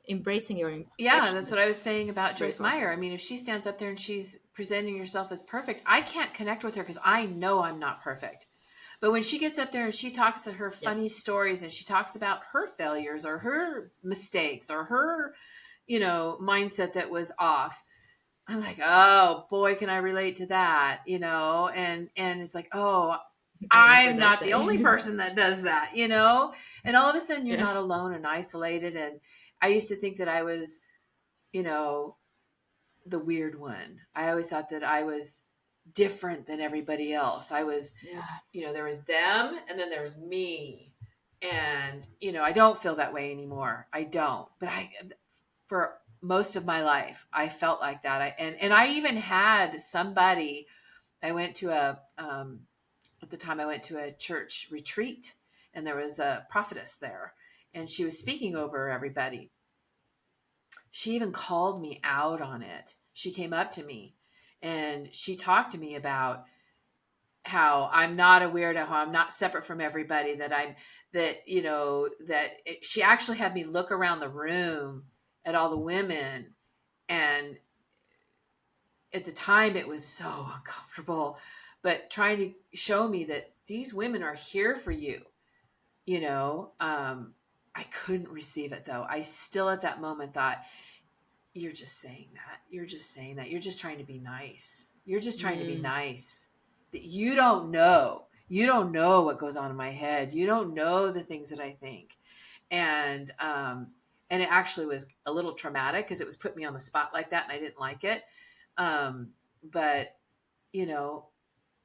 embracing your
yeah, that's what I was
imperfections.
saying about
Very
Joyce
powerful.
Meyer. I mean, if she stands up there and she's presenting herself as perfect, I can't connect with her because I know I'm not perfect. But when she gets up there and she talks to her
Yep.
funny stories and she talks about her failures or her mistakes or her, mindset that was off, I'm like, oh boy, can I relate to that, and it's like, oh,
I remember
I'm
that
not the only
day.
person that does that. And all of a sudden you're
Yeah.
not alone and isolated. And I used to think that I was, you know, the weird one. I always thought that I was different than everybody else. I was,
Yeah.
there was them and then there was me. And, I don't feel that way anymore. I don't. But for most of my life, I felt like that. And I even had somebody, I went to at the time I went to a church retreat and there was a prophetess there and she was speaking over everybody. She even called me out on it. She came up to me and she talked to me about how I'm not a weirdo, how I'm not separate from everybody, she actually had me look around the room at all the women. And at the time it was so uncomfortable, but trying to show me that these women are here for you, you know. I couldn't receive it though. I still at that moment thought, you're just saying that. You're just saying that. You're just trying to be nice. You're just trying to be
Mm.
nice. That you don't know. You don't know what goes on in my head. You don't know the things that I think. And it actually was a little traumatic because it was put me on the spot like that and I didn't like it. But you know,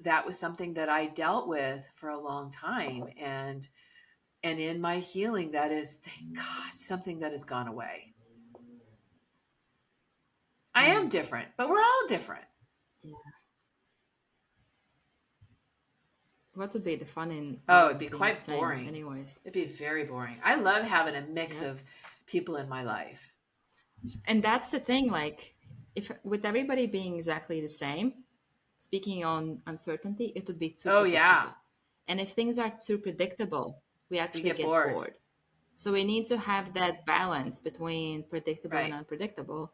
that was something that I dealt with for a long time. And in my healing, that is, thank God, something that has gone away. I
Mm.
am different, but we're all different.
Yeah. What would be the fun in
Oh, it'd
always
be
being the
quite
same,
boring.
anyways?
It'd be very boring. I love having a mix
Yeah.
of people in my life.
And that's the thing, like, if with everybody being exactly the same, speaking on uncertainty, it would be too
Oh, yeah.
predictable. And if things are too predictable, we
We
actually
get
get
bored.
bored. So we need to have that balance between predictable and
Right.
unpredictable,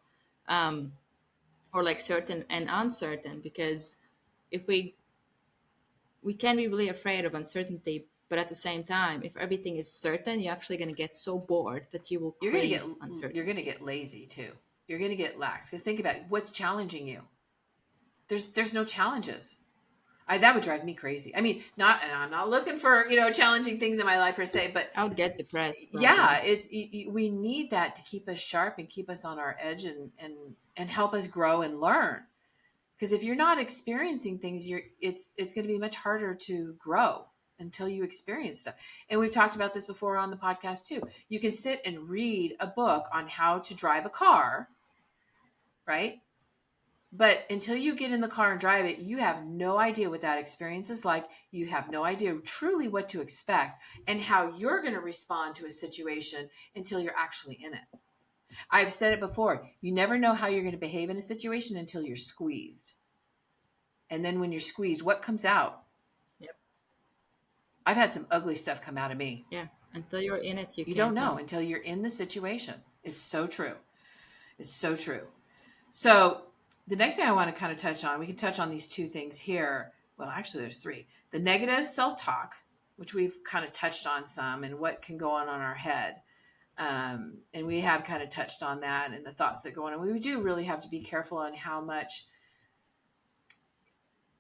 um, or like certain and uncertain. Because if we can be really afraid of uncertainty, but at the same time, if everything is certain, you're actually going to get so bored that you will
You're gonna get
crave
you're gonna
uncertainty.
get lazy too. You're gonna get lax because think about it, what's challenging you. There's no challenges. That would drive me crazy. I mean, not, and I'm not looking for challenging things in my life per se, but
I would get depressed
yeah,
probably.
we need that to keep us sharp and keep us on our edge and help us grow and learn. Because if you're not experiencing things, it's going to be much harder to grow until you experience stuff. And we've talked about this before on the podcast too. You can sit and read a book on how to drive a car, right? But until you get in the car and drive it, you have no idea what that experience is like. You have no idea truly what to expect and how you're going to respond to a situation until you're actually in it. I've said it before. You never know how you're going to behave in a situation until you're squeezed. And then when you're squeezed, what comes out?
Yep.
I've had some ugly stuff come out of me.
Yeah. Until you're in it, you
You don't
can't
know
know.
until you're in the situation. It's so true. It's so true. So the next thing I want to kind of touch on, we can touch on these two things here. Well, actually, there's three. The negative self-talk, which we've kind of touched on some, and what can go on our head. And we have kind of touched on that and the thoughts that go on. And we do really have to be careful on how much,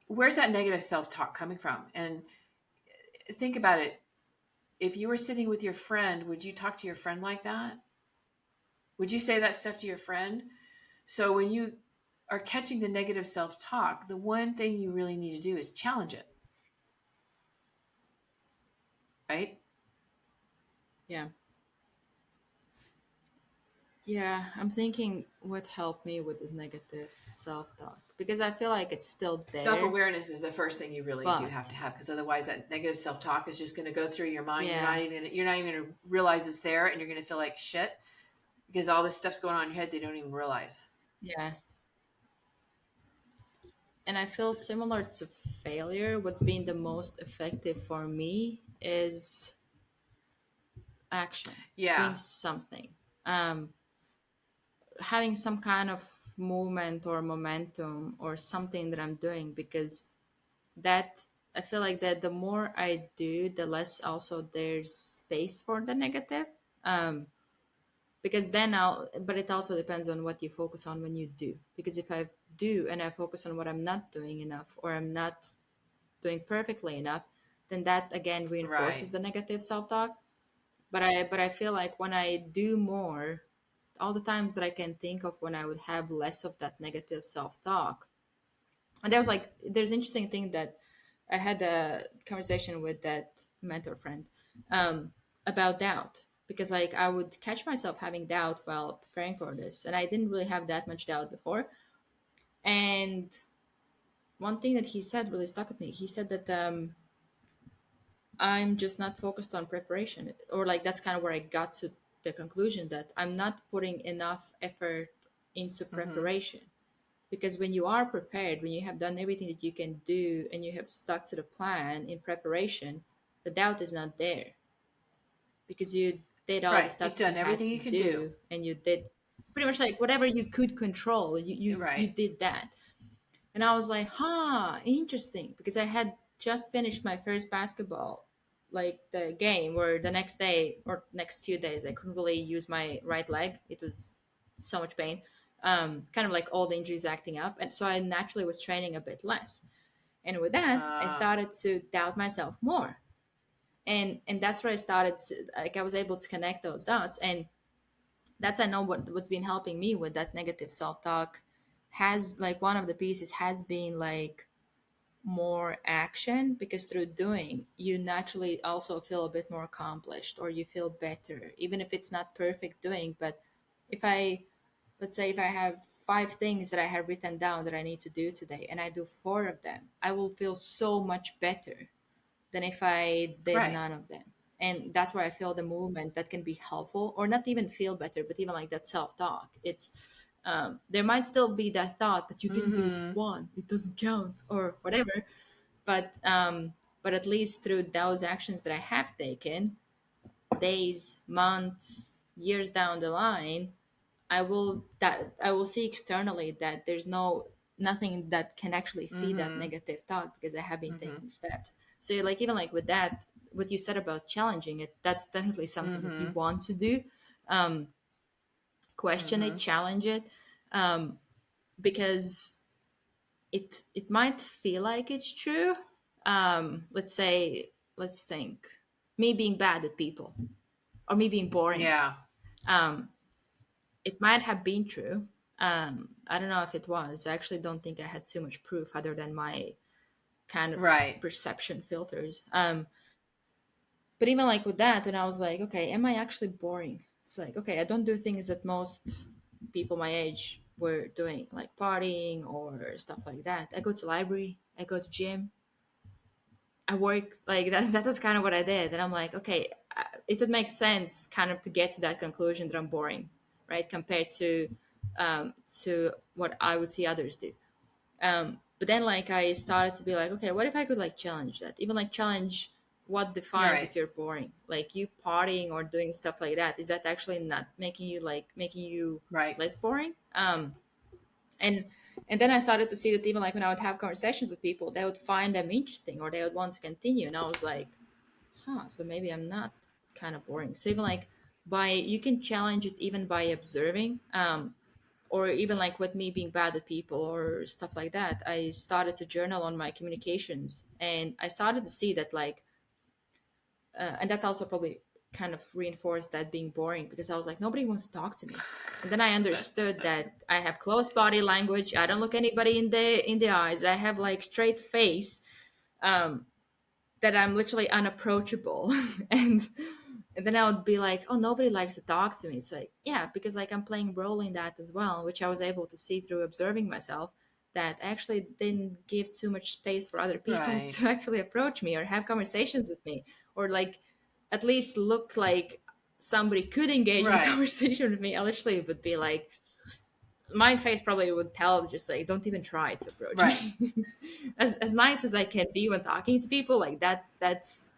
where's that negative self-talk coming from? And think about it. If you were sitting with your friend, would you talk to your friend like that? Would you say that stuff to your friend? So when you are catching the negative self-talk, the one thing you really need to do is challenge it, right?
Yeah. Yeah, I'm thinking what helped me with the negative self-talk because I feel like it's still there,
Self-awareness is the first thing you really do
but
have to have, because otherwise that negative self-talk is just going to go through your mind.
yeah,
You're not even going to realize it's there, and you're going to feel like shit because all this stuff's going on in your head they don't even realize.
yeah. And I feel similar to failure. What's been the most effective for me is action, doing
Yeah.
something, um, having some kind of movement or momentum or something that I'm doing because that I feel like that the more I do, the less also there's space for the negative. Um, because then but it also depends on what you focus on when you do. Because if I do and I focus on what I'm not doing enough or I'm not doing perfectly enough, then that again reinforces
Right.
the negative self-talk. But I feel like when I do more, all the times that I can think of when I would have less of that negative self-talk. And there's interesting thing that I had a conversation with that mentor friend um, about doubt because like I would catch myself having doubt while preparing for this, and I didn't really have that much doubt before. And one thing that he said really stuck with me. He said that I'm just not focused on preparation, or like that's kind of where I got to the conclusion that I'm not putting enough effort into
Mm-hmm.
preparation. Because when you are prepared, when you have done everything that you can do and you have stuck to the plan in preparation, the doubt is not there because you did all the
Right. You've
stuff that you
done
had
everything
to
you can do.
do and you did pretty much like whatever you could control, you
Right.
did that. And I was like, huh, interesting. Because I had just finished my first basketball, like the game where the next day or next few days, I couldn't really use my right leg. It was so much pain. Kind of like all the injuries acting up. And so I naturally was training a bit less. And with that, I
Uh,
started to doubt myself more. And that's where I started to, like, I was able to connect those dots. And that's, I know what's been helping me with that negative self talk has like one of the pieces has been like more action because through doing you naturally also feel a bit more accomplished or you feel better even if it's not perfect doing. But if I let's say if I have 5 things that I have written down that I need to do today and I do 4 of them, I will feel so much better than if I did
right.
none of them. And that's where I feel the movement that can be helpful, or not even feel better, but even like that self talk. It's there might still be that thought, but you didn't do this
Mm-hmm.
one, it doesn't count, or whatever. But at least through those actions that I have taken, days, months, years down the line, I will see externally that there's nothing that can actually feed that
Mm-hmm.
negative thought because I have been
Mm-hmm.
taking steps. So like even like with that, what you said about challenging it, that's definitely something that you
Mm-hmm.
want to do. Um, question
Mm-hmm.
it, challenge it, um, because it might feel like it's true. Let's say let's think me being bad at people or me being boring.
Yeah.
Um, it might have been true. I don't know if it was. I actually don't think I had too much proof other than my kind of
Right.
perception filters. But even like with that, when I was like, okay, am I actually boring? It's like, okay, I don't do things that most people my age were doing, like partying or stuff like that. I go to library, I go to gym, I work like that. That was kind of what I did, and I'm like, okay, it would make sense kind of to get to that conclusion that I'm boring, right, compared to what I would see others do. But then like I started to be like, okay, what if I could like challenge that, even like challenge what
You're
defines
right.
if you're boring, like you partying or doing stuff like that, is that actually not making you
Right.
less boring? And and then I started to see that even like when I would have conversations with people, they would find them interesting or they would want to continue, and I was like, huh, so maybe I'm not kind of boring. So even like you can challenge it even by observing, or even like with me being bad at people or stuff like that. I started to journal on my communications, and I started to see that like, and that also probably kind of reinforced that being boring, because I was like, nobody wants to talk to me. And then I understood that I have close body language. I don't look anybody in the eyes. I have like straight face. Um, that I'm literally unapproachable. and and then I would be like, oh, nobody likes to talk to me. It's like, yeah, because like I'm playing role in that as well, which I was able to see through observing myself, that I actually didn't give too much space for other people
Right.
to actually approach me or have conversations with me, or like at least look like somebody could engage in a
Right.
conversation with me. I literally would be like, my face probably would tell, just like, don't even try to approach
Right.
me. As nice as I can be when talking to people, like that was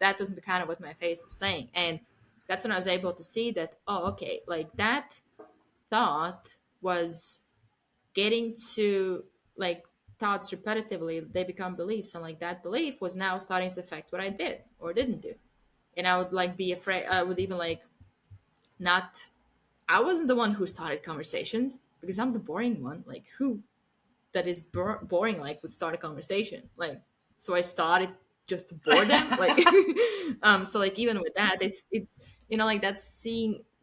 kind of what my face was saying. And that's when I was able to see that, oh, okay, like that thought was getting to like thoughts repetitively, they become beliefs, and like that belief was now starting to affect what I did or didn't do. And I would like be afraid, I would even like not, I wasn't the one who started conversations, because I'm the boring one. Like, who that is boring like would start a conversation? Like, so I started just to bore them. Like, so like even with that, it's like that's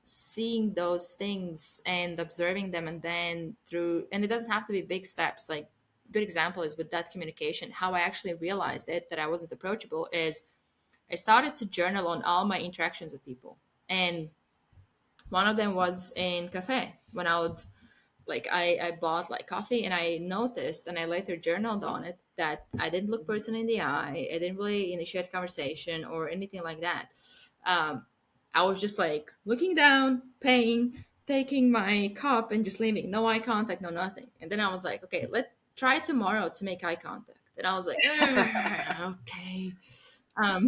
seeing those things and observing them, and then through, and it doesn't have to be big steps. Like, good example is with that communication, how I actually realized it, that I wasn't approachable, is I started to journal on all my interactions with people. And one of them was in cafe, when I would like, I bought like coffee, and I noticed, and I later journaled on it, that I didn't look person in the eye. I didn't really initiate conversation or anything like that. I was just like looking down, paying, taking my cup, and just leaving. No eye contact, no nothing. And then I was like, okay, let's try tomorrow to make eye contact. And I was like, okay. Um,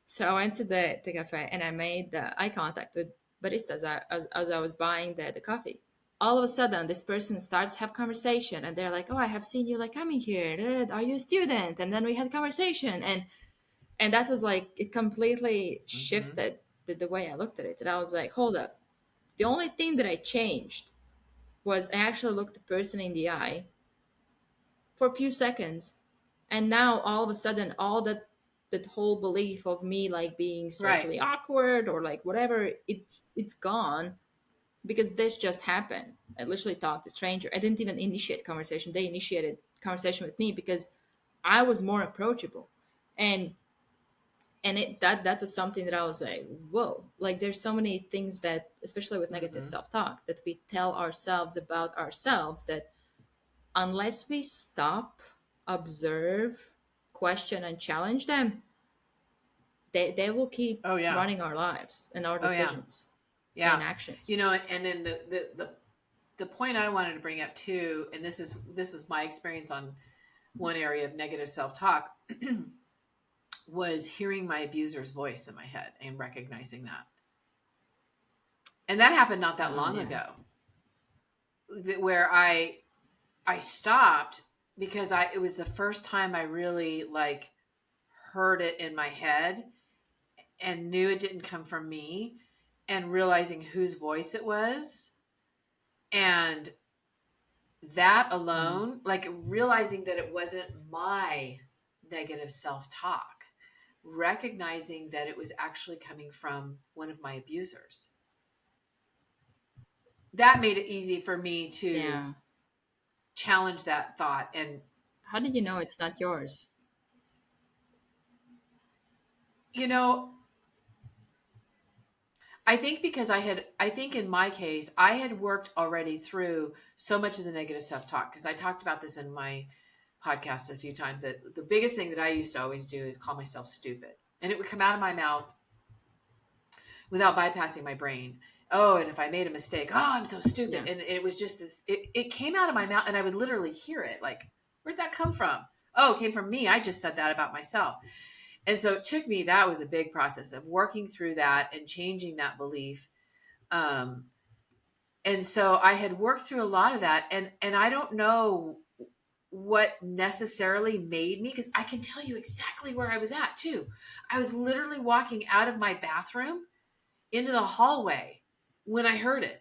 so I went to the cafe, and I made the eye contact with baristas as I was buying the coffee. All of a sudden, this person starts to have conversation, and they're like, oh, I have seen you like coming here. Are you a student? And then we had conversation. And that was like, it completely
Mm-hmm.
shifted the way I looked at it. And I was like, hold up. The only thing that I changed was I actually looked the person in the eye for a few seconds. And now all of a sudden, all that whole belief of me like being
Right.
socially awkward or like whatever, it's gone, because this just happened. I literally talked to a stranger. I didn't even initiate conversation. They initiated conversation with me because I was more approachable. And that was something that I was like, whoa, like there's so many things that, especially with negative
Mm-hmm.
self-talk, that we tell ourselves about ourselves, that unless we stop, observe, question, and challenge them, they will keep
Oh yeah.
running our lives and our
Oh yeah.
decisions
Yeah.
and actions.
And then the point I wanted to bring up too, and this is my experience on one area of negative self-talk, was hearing my abuser's voice in my head and recognizing that. And that happened not that long
Yeah.
ago, where I stopped because it was the first time I really like heard it in my head and knew it didn't come from me, and realizing whose voice it was. And that alone, like realizing that it wasn't my negative self-talk, recognizing that it was actually coming from one of my abusers, that made it easy for me to
Yeah.
challenge that thought. And
How did you know it's not yours?
you know I think in my case, I had worked already through so much of the negative self-talk, because I talked about this in my podcast a few times, that the biggest thing that I used to always do is call myself stupid. And it would come out of my mouth without bypassing my brain. Oh, and if I made a mistake, oh, I'm so stupid.
Yeah.
And it was just this, it came out of my mouth, and I would literally hear it like, where'd that come from? Oh, it came from me. I just said that about myself. And so it took me, that was a big process of working through that and changing that belief. Um, and so I had worked through a lot of that, and I don't know what necessarily made me, because I can tell you exactly where I was at too. I was literally walking out of my bathroom into the hallway, when I heard it.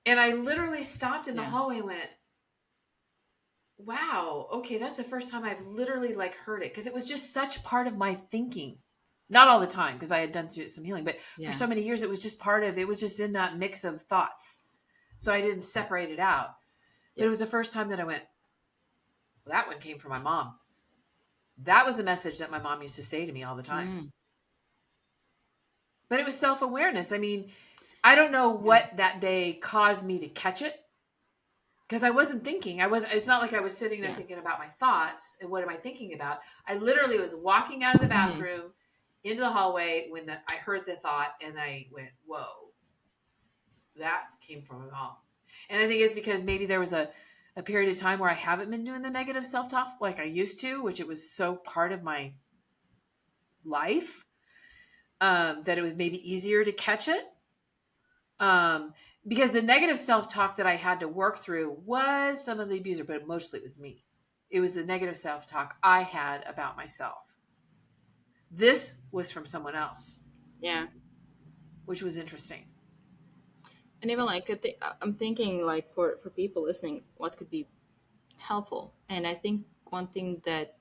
And I literally stopped in the
Yeah.
hallway and went, wow, okay, that's the first time I've literally like heard it. Because it was just such part of my thinking. Not all the time, because I had done some healing, but
Yeah.
for so many years, it was just part of, it was just in that mix of thoughts. So I didn't separate it out. But
Yep.
it was the first time that I went, well, that one came from my mom. That was a message that my mom used to say to me all the time.
Mm.
But it was self-awareness. I mean, I don't know what that day caused me to catch it, because I wasn't thinking. It's not like I was sitting there
Yeah.
thinking about my thoughts and what am I thinking about. I literally was walking out of the bathroom into the hallway when I heard the thought, and I went, whoa, that came from my mom. And I think it's because maybe there was a period of time where I haven't been doing the negative self-talk like I used to, which it was so part of my life, that it was maybe easier to catch it. Because the negative self-talk that I had to work through was some of the abuser, but mostly it was me. It was the negative self-talk I had about myself. This was from someone else.
Yeah.
Which was interesting.
And even like I'm thinking like for people listening, what could be helpful. And I think one thing that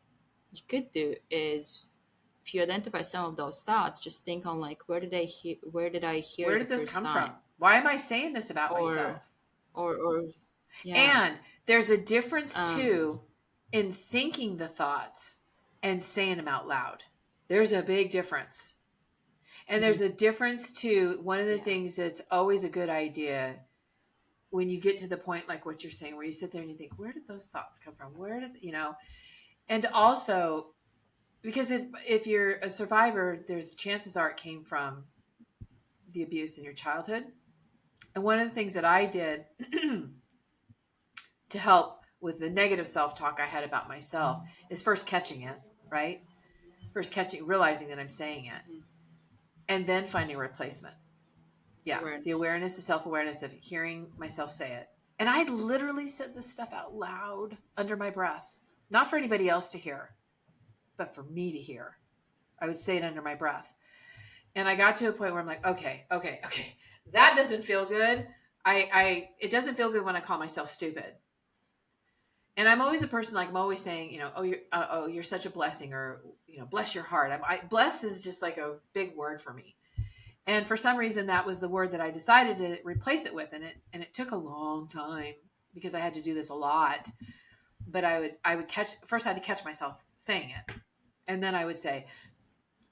you could do is, if you identify some of those thoughts, just think on like, where did I hear
Where did this come
time?
from? Why am I saying this about myself?
Or yeah.
And there's a difference too in thinking the thoughts and saying them out loud. There's a big difference. And there's a difference too. One of the things that's always a good idea when you get to the point like what you're saying, where you sit there and you think, where did those thoughts come from? Where did, and also, because if you're a survivor, there's chances are it came from the abuse in your childhood. And one of the things that I did to help with the negative self-talk I had about myself is first catching it, right? First realizing that I'm saying it, and then finding a replacement. Yeah. The awareness, the self-awareness of hearing myself say it. And I literally said this stuff out loud under my breath, not for anybody else to hear, but for me to hear. I would say it under my breath. And I got to a point where I'm like, okay. That doesn't feel good. It doesn't feel good when I call myself stupid. And I'm always a person, like I'm always saying, you're such a blessing, or, bless your heart. Bless is just like a big word for me. And for some reason, that was the word that I decided to replace it with. And it took a long time because I had to do this a lot. But I would first I had to catch myself saying it. And then I would say,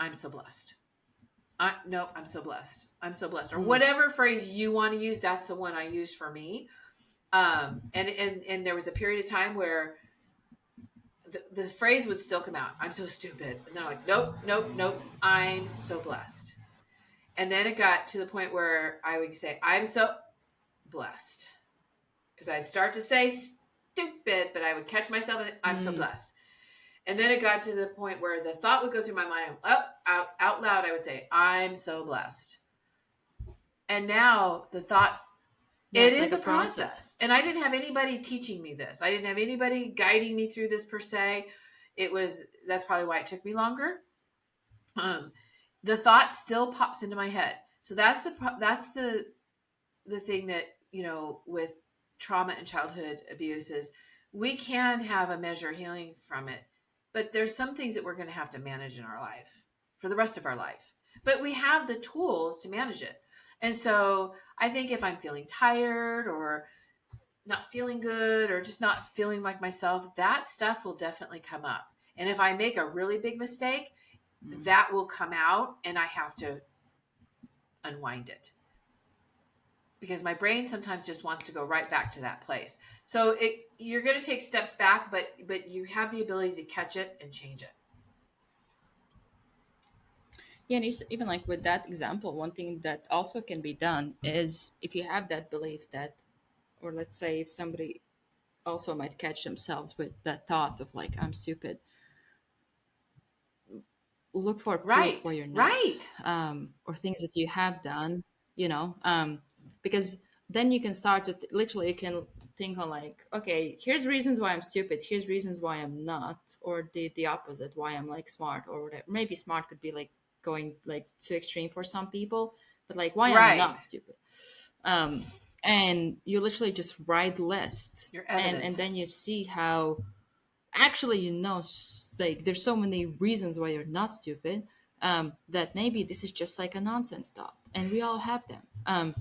I'm so blessed. I'm so blessed. I'm so blessed. Or whatever phrase you want to use, that's the one I used for me. And there was a period of time where the phrase would still come out. I'm so stupid. And then I'm like, nope. I'm so blessed. And then it got to the point where I would say, I'm so blessed. Because I'd start to say stupid, but I would catch myself and I'm so blessed. And then it got to the point where the thought would go through my mind, out loud, I would say, I'm so blessed. And now the thoughts, it is like a process. And I didn't have anybody teaching me this. I didn't have anybody guiding me through this per se. That's probably why it took me longer. The thought still pops into my head. So that's the thing that, with trauma and childhood abuses, we can have a measure of healing from it. But there's some things that we're going to have to manage in our life for the rest of our life. But we have the tools to manage it. And so I think if I'm feeling tired or not feeling good or just not feeling like myself, that stuff will definitely come up. And if I make a really big mistake, that will come out and I have to unwind it. Because my brain sometimes just wants to go right back to that place. So you're going to take steps back, but you have the ability to catch it and change it.
Yeah, and even like with that example, one thing that also can be done is, if you have that belief that, or let's say if somebody also might catch themselves with that thought of like, I'm stupid, look for proof where you're not, or things that you have done, because then you can start to literally you can think on like, okay, here's reasons why I'm stupid, here's reasons why I'm not, or the opposite, why I'm like smart or whatever. Maybe smart could be like going like too extreme for some people, but like why I'm not stupid. um, and you literally just write lists,
Your
and
evidence.
then you see how actually like there's so many reasons why you're not stupid, that maybe this is just like a nonsense thought, and we all have them.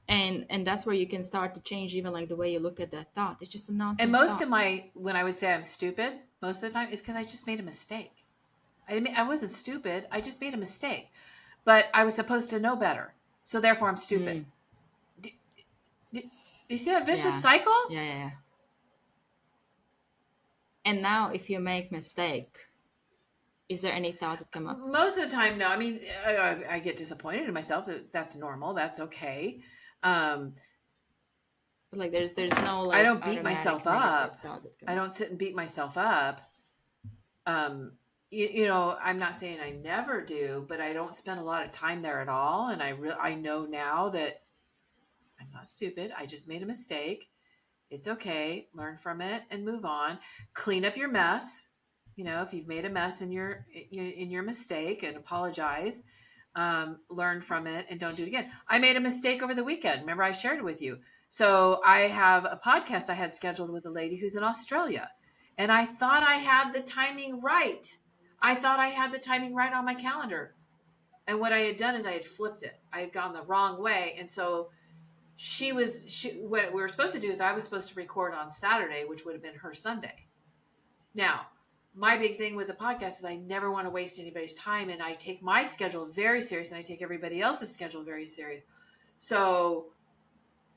And that's where you can start to change even like the way you look at that thought. It's just a
And
nonsense
most of
thought.
when I would say I'm stupid, most of the time is because I just made a mistake. I wasn't stupid. I just made a mistake, but I was supposed to know better. So therefore I'm stupid.
Mm,
Do, do you see that vicious
yeah,
cycle?
yeah. And now if you make mistake, is there any thoughts that come up?
Most of the time, no. I mean, I get disappointed in myself. That's normal. That's okay. Um,
But like there's no
I
like
don't beat
automatic
myself
negative
up.
thoughts that come
I
up.
don't sit and beat myself up. I'm not saying I never do, but I don't spend a lot of time there at all. And I know now that I'm not stupid. I just made a mistake. It's okay. Learn from it and move on. Clean up your mess. If you've made a mess in your mistake, and apologize. Learn from it and don't do it again. I made a mistake over the weekend. Remember, I shared it with you. So I have a podcast I had scheduled with a lady who's in Australia, and I thought I had the timing right. I thought I had the timing right on my calendar. And what I had done is I had flipped it. I had gone the wrong way. And so what we were supposed to do is I was supposed to record on Saturday, which would have been her Sunday. Now, my big thing with the podcast is I never want to waste anybody's time, and I take my schedule very serious, and I take everybody else's schedule very serious. So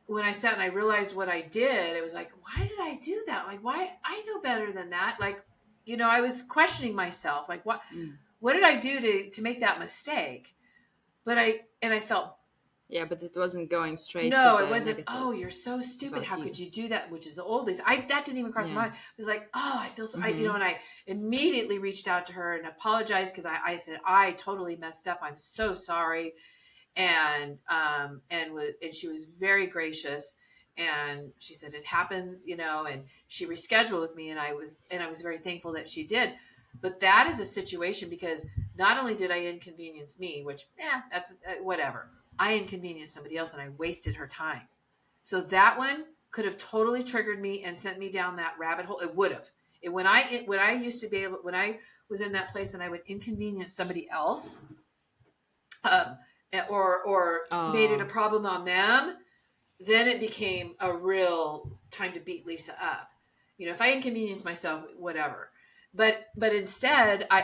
when I sat and I realized what I did, it was like, why did I do that? Like, why? I know better than that. Like, I was questioning myself, like, what did I do to make that mistake? But I felt,
Yeah, but it wasn't going straight to
no, it
the
wasn't.
negative
Oh, you're so stupid.
about
How
you.
could you do that? Which is the oldies. That didn't even cross my
Yeah.
mind. It was like, oh, I feel so.
Mm-hmm.
And I immediately reached out to her and apologized, because I said I totally messed up. I'm so sorry. And she was very gracious, and she said it happens, and she rescheduled with me, and I was very thankful that she did. But that is a situation, because not only did I inconvenience me, which that's whatever, I inconvenienced somebody else, and I wasted her time. So that one could have totally triggered me and sent me down that rabbit hole. It would have. When I used to be able, when I was in that place and I would inconvenience somebody else, um, or made it a problem on them, then it became a real time to beat Lisa up. If I inconvenience myself, whatever. But instead, I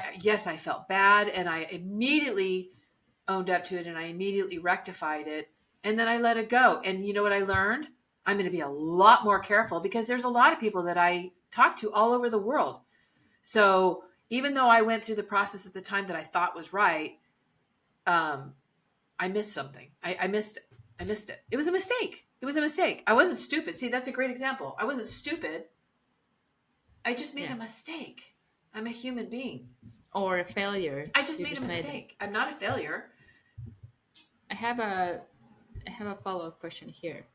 felt bad, and I immediately owned up to it, and I immediately rectified it, and then I let it go. And you know what I learned? I'm going to be a lot more careful, because there's a lot of people that I talk to all over the world. So even though I went through the process at the time that I thought was right, I missed something. I missed it. I missed it. It was a mistake. It was a mistake. I wasn't stupid. See, that's a great example. I wasn't stupid. I just made a mistake. I'm a human being.
Or a failure.
I just made a mistake. I'm not a failure.
I have a follow-up question here.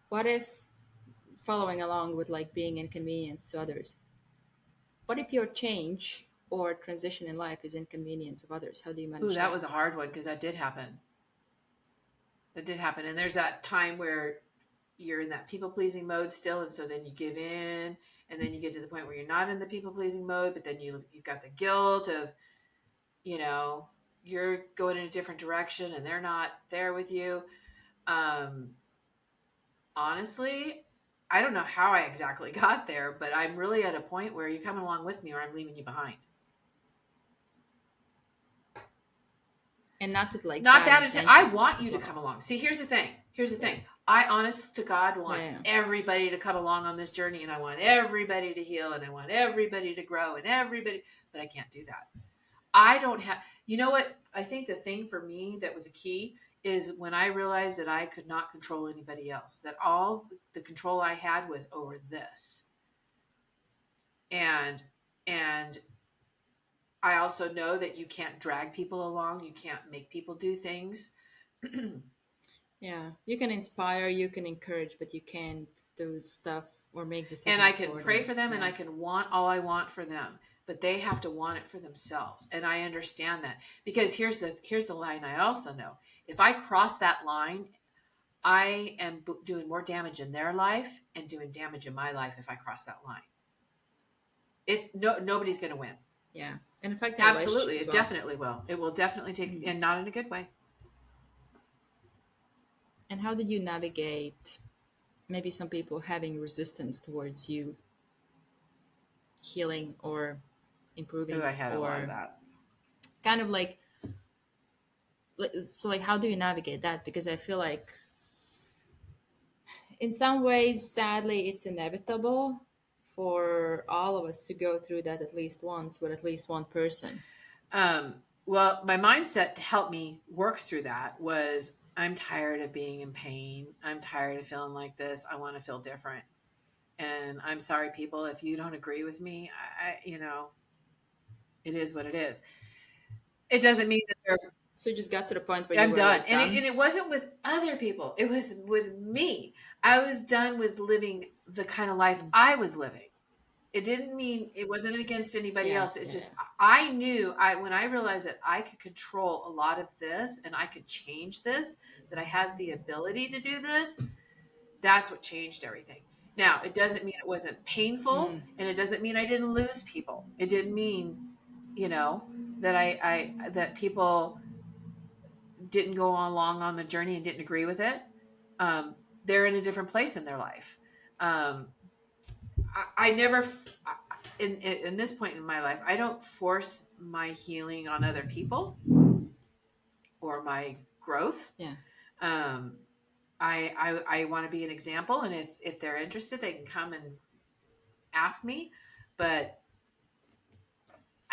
What if, following along with like being inconvenienced to others, what if your change or transition in life is inconvenience of others? How do you manage
that was a hard one, because that did happen. That did happen. And there's that time where you're in that people-pleasing mode still, and so then you give in, and then you get to the point where you're not in the people-pleasing mode, but then you've got the guilt of, you're going in a different direction and they're not there with you. Honestly, I don't know how I exactly got there, but I'm really at a point where you're coming along with me, or I'm leaving you behind.
And not with like
not bad intentions. I want you
to
come along. See, here's the thing. I, honest to God, want everybody to come along on this journey, and I want everybody to heal, and I want everybody to grow, and but I can't do that. I don't have, you know what? I think the thing for me that was a key is when I realized that I could not control anybody else, that all the control I had was over this. And I also know that you can't drag people along. You can't make people do things.
Yeah, you can inspire, you can encourage, but you can't do stuff or make decisions.
And I can pray for them, and I can want all I want for them, but they have to want it for themselves. And I understand that, because here's the line I also know. If I cross that line, I am doing more damage in their life and doing damage in my life if I cross that line. It's nobody's going to win.
Yeah, and affecting
Absolutely,
relationship as
it
well.
definitely will. It will definitely take, and not in a good way.
And how did you navigate maybe some people having resistance towards you healing or
Oh, I
improving,
had a lot of
or
that.
kind of like so like how do you navigate that? Because I feel like in some ways, sadly, it's inevitable for all of us to go through that at least once with at least one person.
Well, my mindset to help me work through that was, I'm tired of being in pain. I'm tired of feeling like this. I want to feel different. And I'm sorry, people, if you don't agree with me, it is what it is. It doesn't mean that
So you just got to the point where you
I'm
were
done.
like
And
done.
it wasn't with other people. It was with me. I was done with living the kind of life I was living. It didn't mean it wasn't against anybody
Yeah,
else. It
yeah,
just,
yeah.
I knew when I realized that I could control a lot of this and I could change this, that I had the ability to do this. That's what changed everything. Now, it doesn't mean it wasn't painful,
Mm,
and it doesn't mean I didn't lose people. It didn't mean, that that people didn't go along on the journey and didn't agree with it. They're in a different place in their life. Um, I never, in this point in my life, I don't force my healing on other people or my growth.
yeah.
Um, I want to be an example, and if they're interested, they can come and ask me. But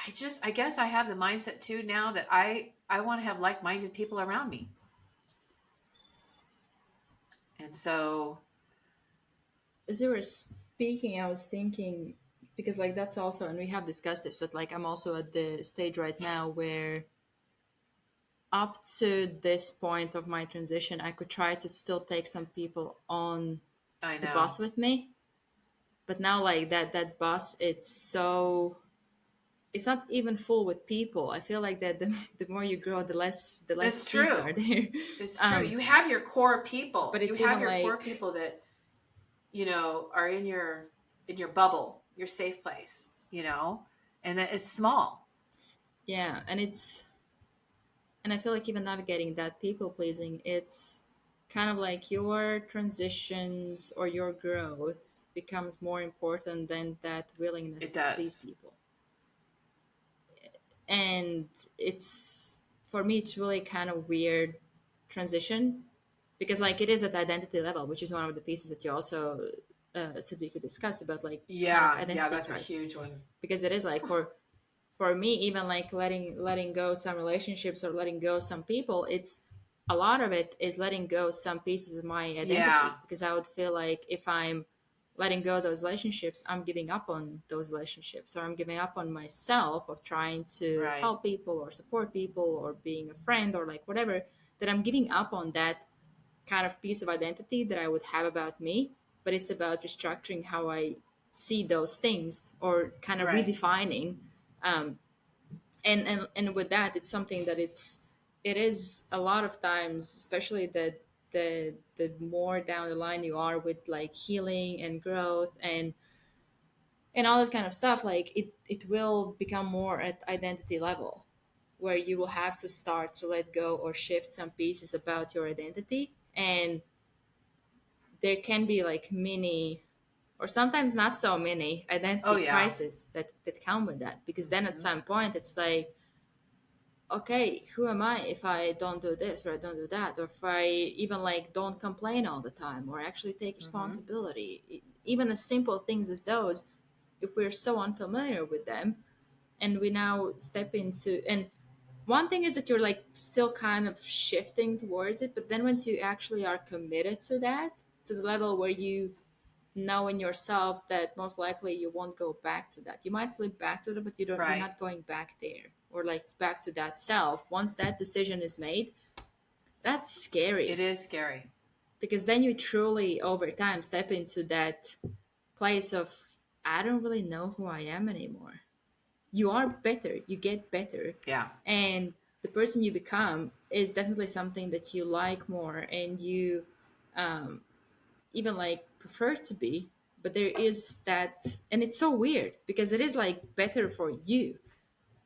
I guess I have the mindset too now that I want to have like-minded people around me, and so
As you were speaking, I was thinking because like that's also, and we have discussed this, that like I'm also at the stage right now where up to this point of my transition, I could try to still take some people on
I
the
know
bus with me. But now like that bus, it's not even full with people. I feel like that the more you grow, the less
it's
seats
true.
are there.
It's true.
um
You have your core people.
but
You
it's
have
even
your core
like,
people that are in your bubble, your safe place. And that it's small.
yeah, and I feel like even navigating that people pleasing, it's kind of like your transitions or your growth becomes more important than that willingness
It
to please
does.
people. And it's, for me, it's really kind of weird transition because like it is at identity level, which is one of the pieces that you also said we could discuss about, like kind of
Yeah,
identity
that's a
crisis.
huge one.
Because it is like for me, even like letting go some relationships or letting go some people, it's a lot of it is letting go some pieces of my
Yeah,
identity, because I would feel like if I'm letting go of those relationships, I'm giving up on those relationships, or I'm giving up on myself of trying to
right.
help people or support people or being a friend or like whatever, that I'm giving up on that kind of piece of identity that I would have about me. But it's about restructuring how I see those things, or kind of
Right.
redefining. um, and with that, it's something that it is a lot of times, especially the more down the line you are with like healing and growth and all that kind of stuff, like it will become more at identity level, where you will have to start to let go or shift some pieces about your identity. And there can be like mini, or sometimes not so many,
Oh
identity
yeah.
crises that come with that, because then at
Hmm.
some point it's like, okay, who am I if I don't do this or I don't do that, or if I even like don't complain all the time or actually take
Hmm.
responsibility? Even as simple things as those, if we're so unfamiliar with them and we now step into, and one thing is that you're like still kind of shifting towards it, but then once you actually are committed to that, to the level where you know in yourself that most likely you won't go back to that. You might slip back to it, but you're
Right.
not going back there, or like back to that self. Once that decision is made, that's
It
scary,
is scary.
because then you truly over time step into that place of, I don't really know who I am anymore. You are better, you get better,
Yeah.
and the person you become is definitely something that you like more, and you um, even like prefer to be. But there is that, and it's so weird because it is like better for you,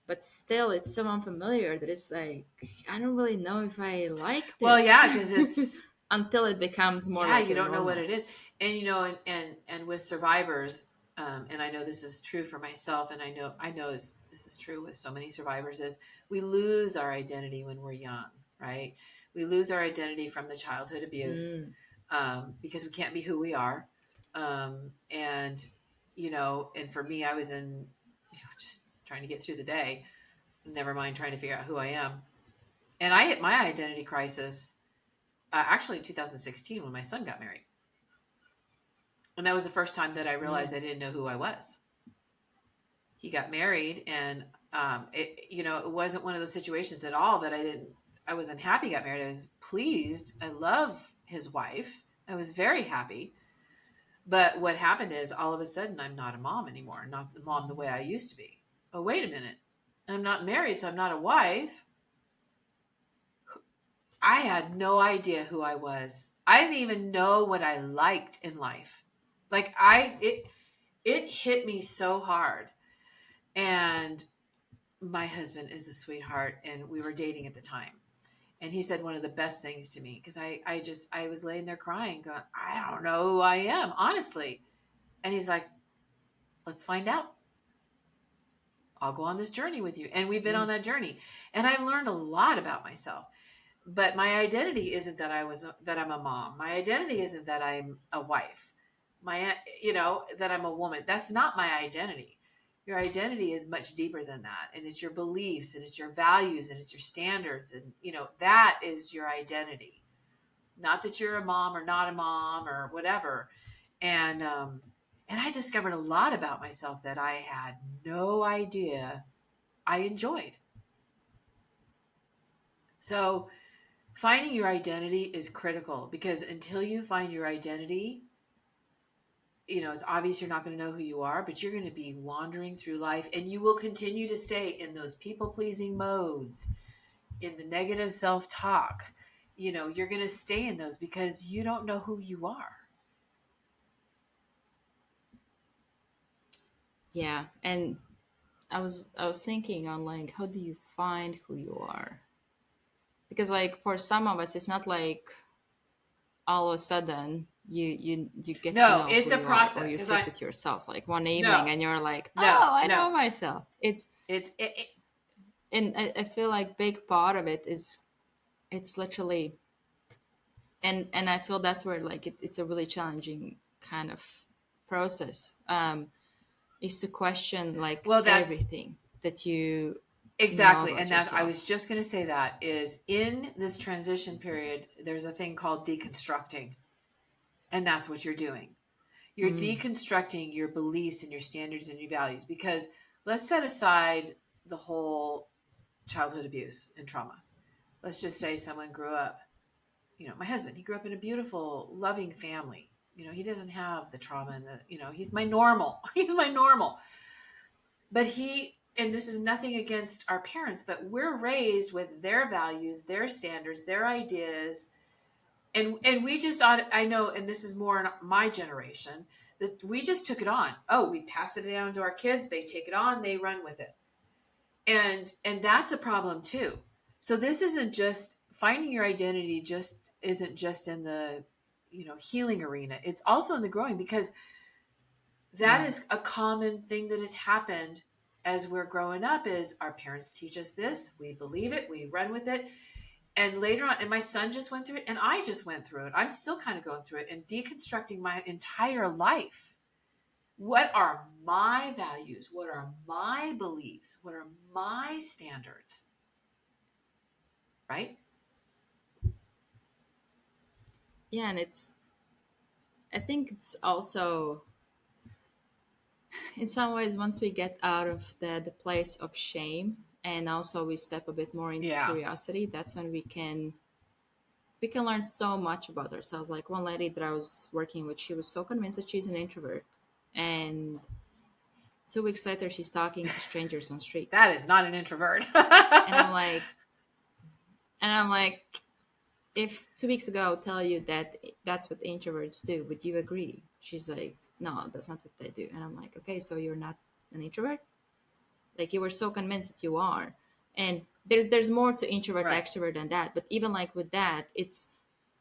but still it's so unfamiliar that it's like I don't really know if I like
Well,
this
yeah, because it's
until it becomes more
yeah,
like
you
a
don't know what
normal.
it is. And and with survivors, and I know this is true for myself, and I know this is true with so many survivors, is we lose our identity when we're young, right? We lose our identity from the childhood abuse,
Mm.
because we can't be who we are. And and for me, I was in, just trying to get through the day, never mind trying to figure out who I am. And I hit my identity crisis, actually in 2016 when my son got married. And that was the first time that I realized
Mm.
I didn't know who I was. He got married, and it wasn't one of those situations at all that I was unhappy he got married. I was pleased. I love his wife. I was very happy. But what happened is all of a sudden I'm not a mom anymore, not the mom the way I used to be. Oh, wait a minute. I'm not married, so I'm not a wife. I had no idea who I was. I didn't even know what I liked in life. Like it hit me so hard. And my husband is a sweetheart, and we were dating at the time. And he said one of the best things to me, because I was laying there crying, going, I don't know who I am, honestly. And he's like, let's find out. I'll go on this journey with you. And we've been on
Mm.
that journey. And I've learned a lot about myself. But my identity isn't that that I'm a mom. My identity isn't that I'm a wife. That I'm a woman. That's not my identity. Your identity is much deeper than that, and it's your beliefs, and it's your values, and it's your standards, and that is your identity. Not that you're a mom or not a mom or whatever. And I discovered a lot about myself that I had no idea I enjoyed. So finding your identity is critical, because until you find your identity, it's obvious you're not going to know who you are, but you're going to be wandering through life, and you will continue to stay in those people pleasing modes, in the negative self talk. You're going to stay in those because you don't know who you are.
Yeah, and I was thinking on like how do you find who you are? Because like for some of us it's not like all of a sudden you get to
No,
know
it's
who
a
you are, or
process,
you
because
sit with yourself like one
no,
evening and you're like,
no,
oh, I
no.
know myself. It's
It's it,
and I feel like big part of it is it's literally, and I feel that's where like it's a really challenging kind of process, is to question like
well, that's
everything that you know
exactly.
about
And I
yourself.
was just going to say, that is, in this transition period, there's a thing called deconstructing. And that's what you're doing. You're
Mm.
deconstructing your beliefs and your standards and your values, because let's set aside the whole childhood abuse and trauma. Let's just say someone grew up, my husband, he grew up in a beautiful, loving family. He doesn't have the trauma, and he's my normal. He's my normal. But and this is nothing against our parents, but we're raised with their values, their standards, their ideas. And we just I know, and this is more in my generation, that we just took it on. Oh, we pass it down to our kids, they take it on, they run with it. And that's a problem too. So this isn't just finding your identity, just isn't just in the healing arena. It's also in the growing, because that
Mm.
is a common thing that has happened as we're growing up, is our parents teach us this, we believe it, we run with it. And later on, and my son just went through it, and I just went through it, I'm still kind of going through it and deconstructing my entire life. What are my values? What are my beliefs? What are my standards? Right?
Yeah, and I think it's also in some ways once we get out of the place of shame and also we step a bit more into
Yeah.
curiosity, that's when we can learn so much about ourselves. Like one lady that I was working with, she was so convinced that she's an introvert, and 2 weeks later she's talking to strangers on street.
That is not an introvert.
And I'm like, if 2 weeks ago I tell you that that's what introverts do, would you agree? She's like, no, that's not what they do. And I'm like, okay, so you're not an introvert? Like you were so convinced that you are. And there's more to introvert
Right.
extrovert than that. But even like with that, it's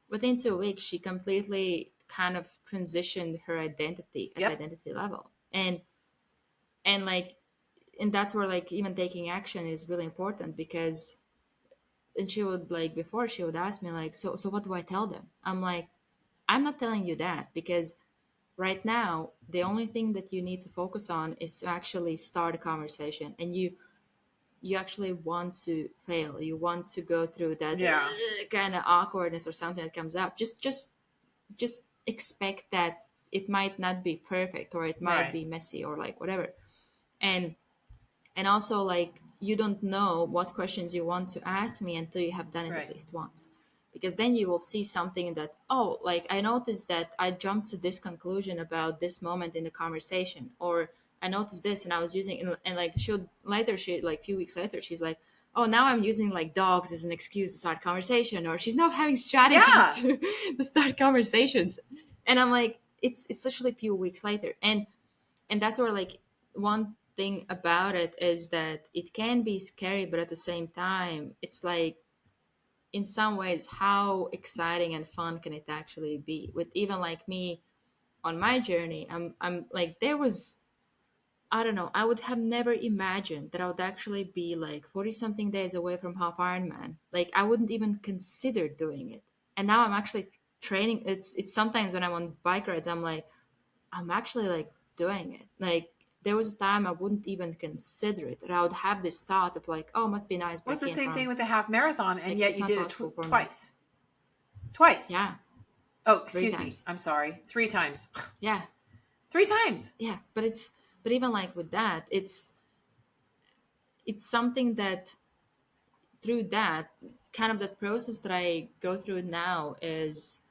within 2 weeks she completely kind of transitioned her identity at the
Yep.
identity level. And like and that's where like even taking action is really important because and she would like before she would ask me like so what do I tell them? I'm like, I'm not telling you that because right now the only thing that you need to focus on is to actually start a conversation, and you actually want to fail, you want to go through that
Yeah.
kind of awkwardness or something that comes up. Just expect that it might not be perfect or it might
Right.
be messy or like whatever. And and also like you don't know what questions you want to ask me until you have done it at
Right.
least once, because then you will see something that, oh, like I noticed that I jumped to this conclusion about this moment in the conversation, or I noticed this and I was using, and like she'll later, she like a few weeks later she's like, oh, now I'm using like dogs as an excuse to start conversation, or she's now having strategies
Yeah.
to start conversations. And I'm like, it's literally a few weeks later. And that's where like one thing about it is that it can be scary, but at the same time it's like in some ways how exciting and fun can it actually be. With even like me on my journey, I'm like, there was, I don't know, I would have never imagined that I would actually be like 40 something days away from half Ironman. Like I wouldn't even consider doing it, and now I'm actually training. It's sometimes when I'm on bike rides I'm like, I'm actually like doing it. Like there was a time I wouldn't even consider it. That I would have this thought of like, oh, must be nice, but
Well,
I
it's the
can't
same thing
run.
with the half marathon, and
Like
yet
it's
you
not
did it
possible for me.
twice. Twice.
Yeah,
Oh,
three
excuse me.
times.
I'm sorry. 3 times.
Yeah,
3 times.
yeah. But even like with that, it's something that through that kind of that process that I go through now is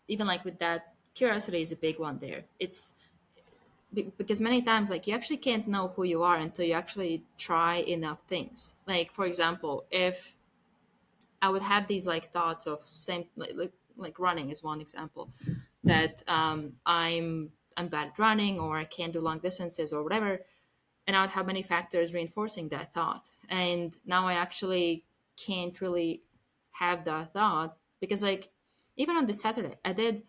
even like with that curiosity is a big one there. It's because many times like you actually can't know who you are until you actually try enough things. Like for example, if I would have these like thoughts of same like running is one example, that I'm bad at running or I can't do long distances or whatever, and I would have many factors reinforcing that thought. And now I actually can't really have that thought because like even on this Saturday I did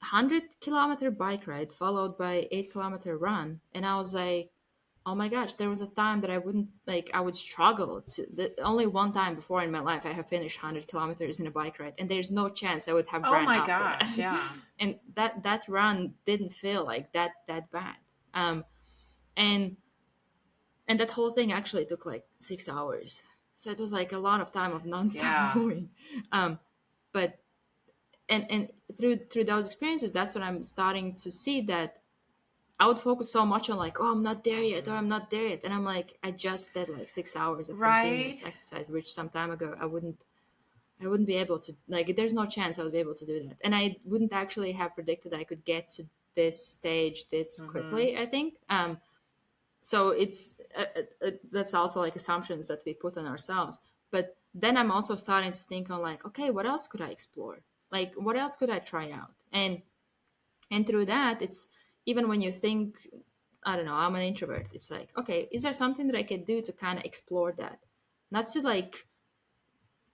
100-kilometer bike ride followed by 8-kilometer run, and I was like, oh my gosh, there was a time that I wouldn't like, I would struggle to only one time before in my life I have finished 100 kilometers in a bike ride, and there's no chance I would have
Oh
ran
my
after
gosh.
that.
Yeah.
And that run didn't feel like that bad. um and and that whole thing actually took like 6 hours, so it was like a lot of time of nonstop
Yeah.
moving. But and through those experiences, that's when I'm starting to see that I would focus so much on like, oh, I'm not there yet, or I'm not there yet, and I'm like, I just did like 6 hours of
Right.
continuous exercise, which some time ago I wouldn't be able to, like, there's no chance I would be able to do that, and I wouldn't actually have predicted I could get to this stage this
Mm-hmm.
quickly, I think. So it's that's also like assumptions that we put on ourselves. But then I'm also starting to think on like, okay, what else could I explore? Like, what else could I try out? And through that, it's even when you think, I don't know, I'm an introvert, it's like, okay, is there something that I could do to kind of explore that? Not to like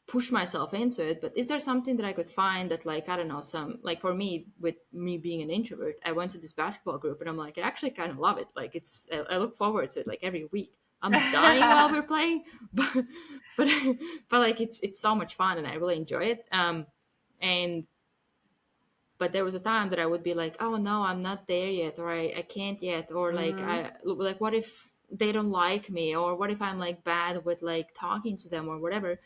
push myself into it, but is there something that I could find that, like, I don't know, some, like for me, with me being an introvert, I went to this basketball group and I'm like, I actually kind of love it. Like, I look forward to it like every week. I'm dying while we're playing, but but but like it's so much fun and I really enjoy it. And but there was a time that I would be like, oh no, I'm not there yet, or I can't yet, or like
Mm-hmm.
I like, what if they don't like me, or what if I'm like bad with like talking to them or whatever.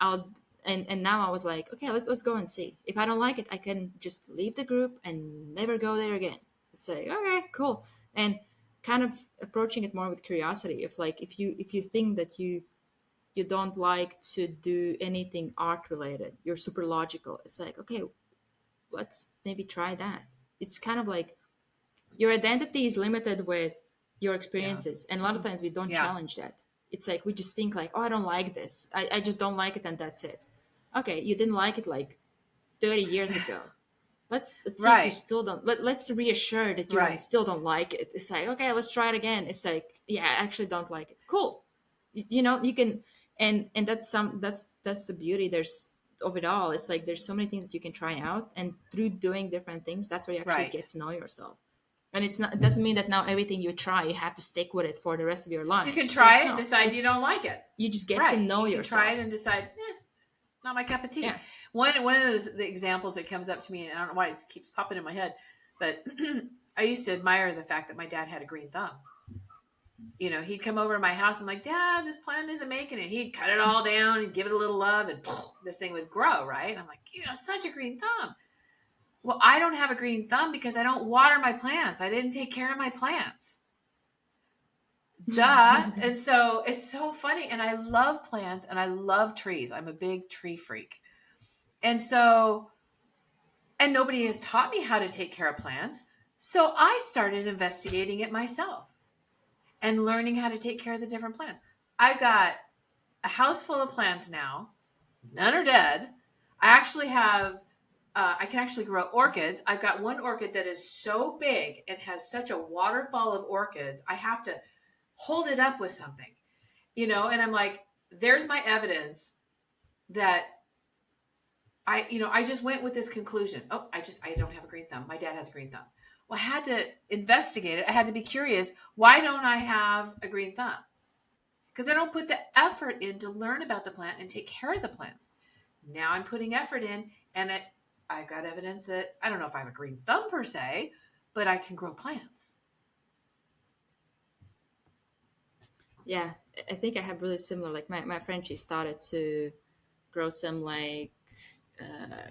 I'll and now I was like, okay, let's go and see. If I don't like it, I can just leave the group and never go there again. Say, okay, cool. And kind of approaching it more with curiosity. If like if you think that you don't like to do anything art related, you're super logical. It's like, okay, let's maybe try that. It's kind of like your identity is limited with your
Yeah.
experiences, and a lot of times we don't
Yeah.
challenge that. It's like we just think like, oh, I don't like this, I just don't like it, and that's it. Okay, you didn't like it like 30 years ago. Let's see if you
Right.
still don't. Let's reassure that you
Right.
still don't like it. It's like, okay, let's try it again. It's like, yeah, I actually don't like it. Cool. You know, you can, and that's the beauty. There's of it all. It's like there's so many things that you can try out, and through doing different things, that's where you actually
Right.
get to know yourself. And it's not. It doesn't mean that now everything you try, you have to stick with it for the rest of your
You
life.
can
It's like
try it and
no,
decide you
it's
don't like it.
you just get to
Right.
know
You can try it
yourself.
and decide, not my cup of tea.
Yeah.
One of the examples that comes up to me, and I don't know why it keeps popping in my head, but I used to admire the fact that my dad had a green thumb. You know, he'd come over to my house and like, Dad, this plant isn't making it. He'd cut it all down and give it a little love, and this thing would grow, right? And I'm like, you have such a green thumb. Well, I don't have a green thumb because I don't water my plants. I didn't take care of my plants. Duh. And so it's so funny. And I love plants and I love trees. I'm a big tree freak. And so, and nobody has taught me how to take care of plants. So I started investigating it myself and learning how to take care of the different plants. I've got a house full of plants now. None are dead. I actually have, I can actually grow orchids. I've got one orchid that is so big and has such a waterfall of orchids. I have to hold it up with something, you know, and I'm like, there's my evidence that I just went with this conclusion. Oh, I don't have a green thumb. My dad has a green thumb. Well, I had to investigate it. I had to be curious. Why don't I have a green thumb? Because I don't put the effort in to learn about the plant and take care of the plants. Now I'm putting effort in, and I've got evidence that I don't know if I have a green thumb per se, but I can grow plants.
Yeah, I think I have really similar. Like my friend, she started to grow some like uh,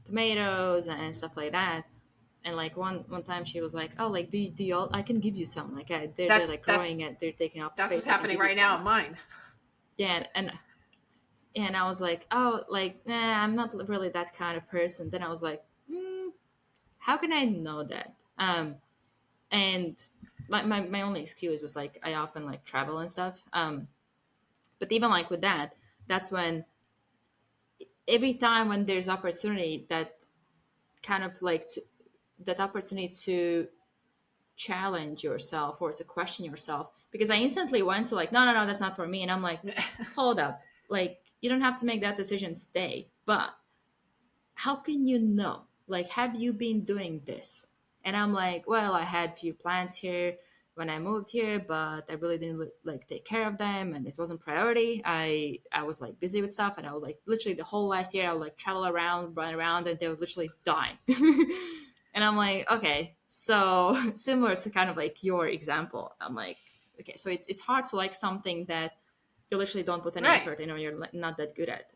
tomatoes and stuff like that. And like one time she was like, "Oh, like do you all, I can give you some. Like they're like growing it. They're taking up
That's
space.
what's
I can
happening
give you
right now
some."
in mine.
Yeah, and I was like, "Oh, like nah, I'm not really that kind of person." Then I was like, "How can I know that?" And my only excuse was like I often like travel and stuff. But even like with that, that's when every time when there's opportunity that kind of like that opportunity to challenge yourself or to question yourself, because I instantly went to like no, that's not for me, and I'm like, hold up, like you don't have to make that decision today, but how can you know, like have you been doing this? And I'm like, well, I had few plants here when I moved here, but I really didn't like take care of them, and it wasn't priority. I was like busy with stuff, and I would like literally the whole last year I would like travel around, run around, and they would literally die. And I'm like, okay, so similar to kind of like your example, I'm like, okay, so it's hard to like something that you literally don't put any
Right.
effort in or you're not that good at.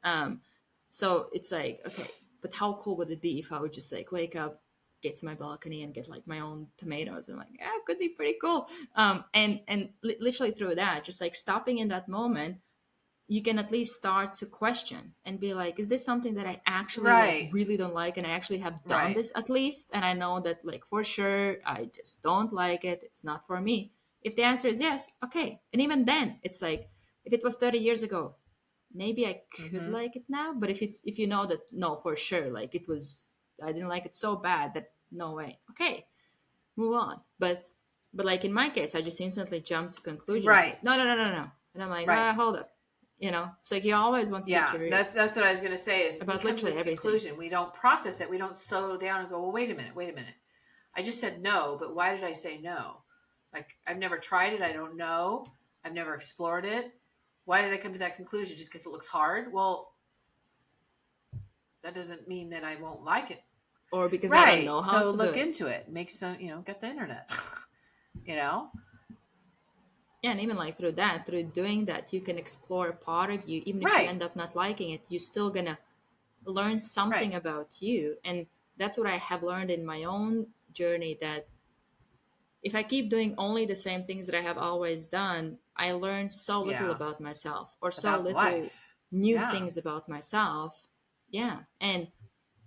So it's like, okay, but how cool would it be if I would just like wake up, get to my balcony and get like my own tomatoes? And like, yeah, it could be pretty cool. And literally through that, just like stopping in that moment, you can at least start to question and be like, is this something that I actually like
Right.
really don't like, and I actually have done
Right.
this at least, and I know that like for sure I just don't like it, it's not for me. If the answer is yes, okay. And even then it's like, if it was 30 years ago, maybe I could
Mm-hmm.
like it now. But if you know that no, for sure, like it was, I didn't like it so bad that no way, okay, move on. But like in my case, I just instantly jumped to conclusions
Right.
like no, and I'm like,
Right.
hold up, it's like you always want to be
Yeah, that's
curious
what I was going to say is we
about
come to
literally
this
everything.
conclusion. We don't process it. We don't slow down and go, well, wait a minute. I just said no, but why did I say no? Like, I've never tried it. I don't know. I've never explored it. Why did I come to that conclusion? Just because it looks hard? Well, that doesn't mean that I won't like it.
Or because I don't
Right.
know how
So
to do
look
it.
into it. Make some, get the internet, you know?
Yeah, and even like through doing that, you can explore a part of you. Even if you
Right.
end up not liking it, you're still gonna learn something
Right.
about you. And that's what I have learned in my own journey, that if I keep doing only the same things that I have always done, I learn so little
Yeah.
about myself, or so
About
little
life.
new
Yeah.
things about myself. Yeah. And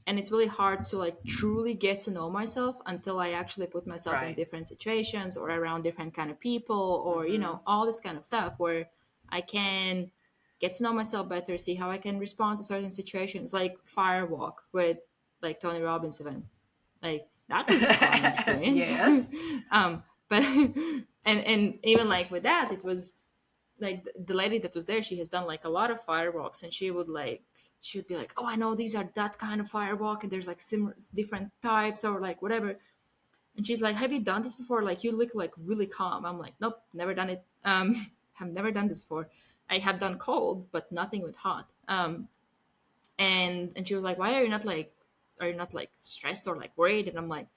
it's really hard to like truly get to know myself until I actually put myself in
Right.
different situations or around different kind of people, or
Mm-hmm.
all this kind of stuff where I can get to know myself better, see how I can respond to certain situations, like firewalk with like Tony Robbins event. Like that was a fun experience.
Yes.
But and even like with that, it was like the lady that was there, she has done like a lot of firewalks, and she would be like, oh, I know these are that kind of firewalk, and there's like similar different types or like whatever. And she's like, have you done this before? Like you look like really calm. I'm like, nope, never done it. Have never done this before. I have done cold, but nothing with hot. And she was like, why are you not like stressed or like worried? And I'm like,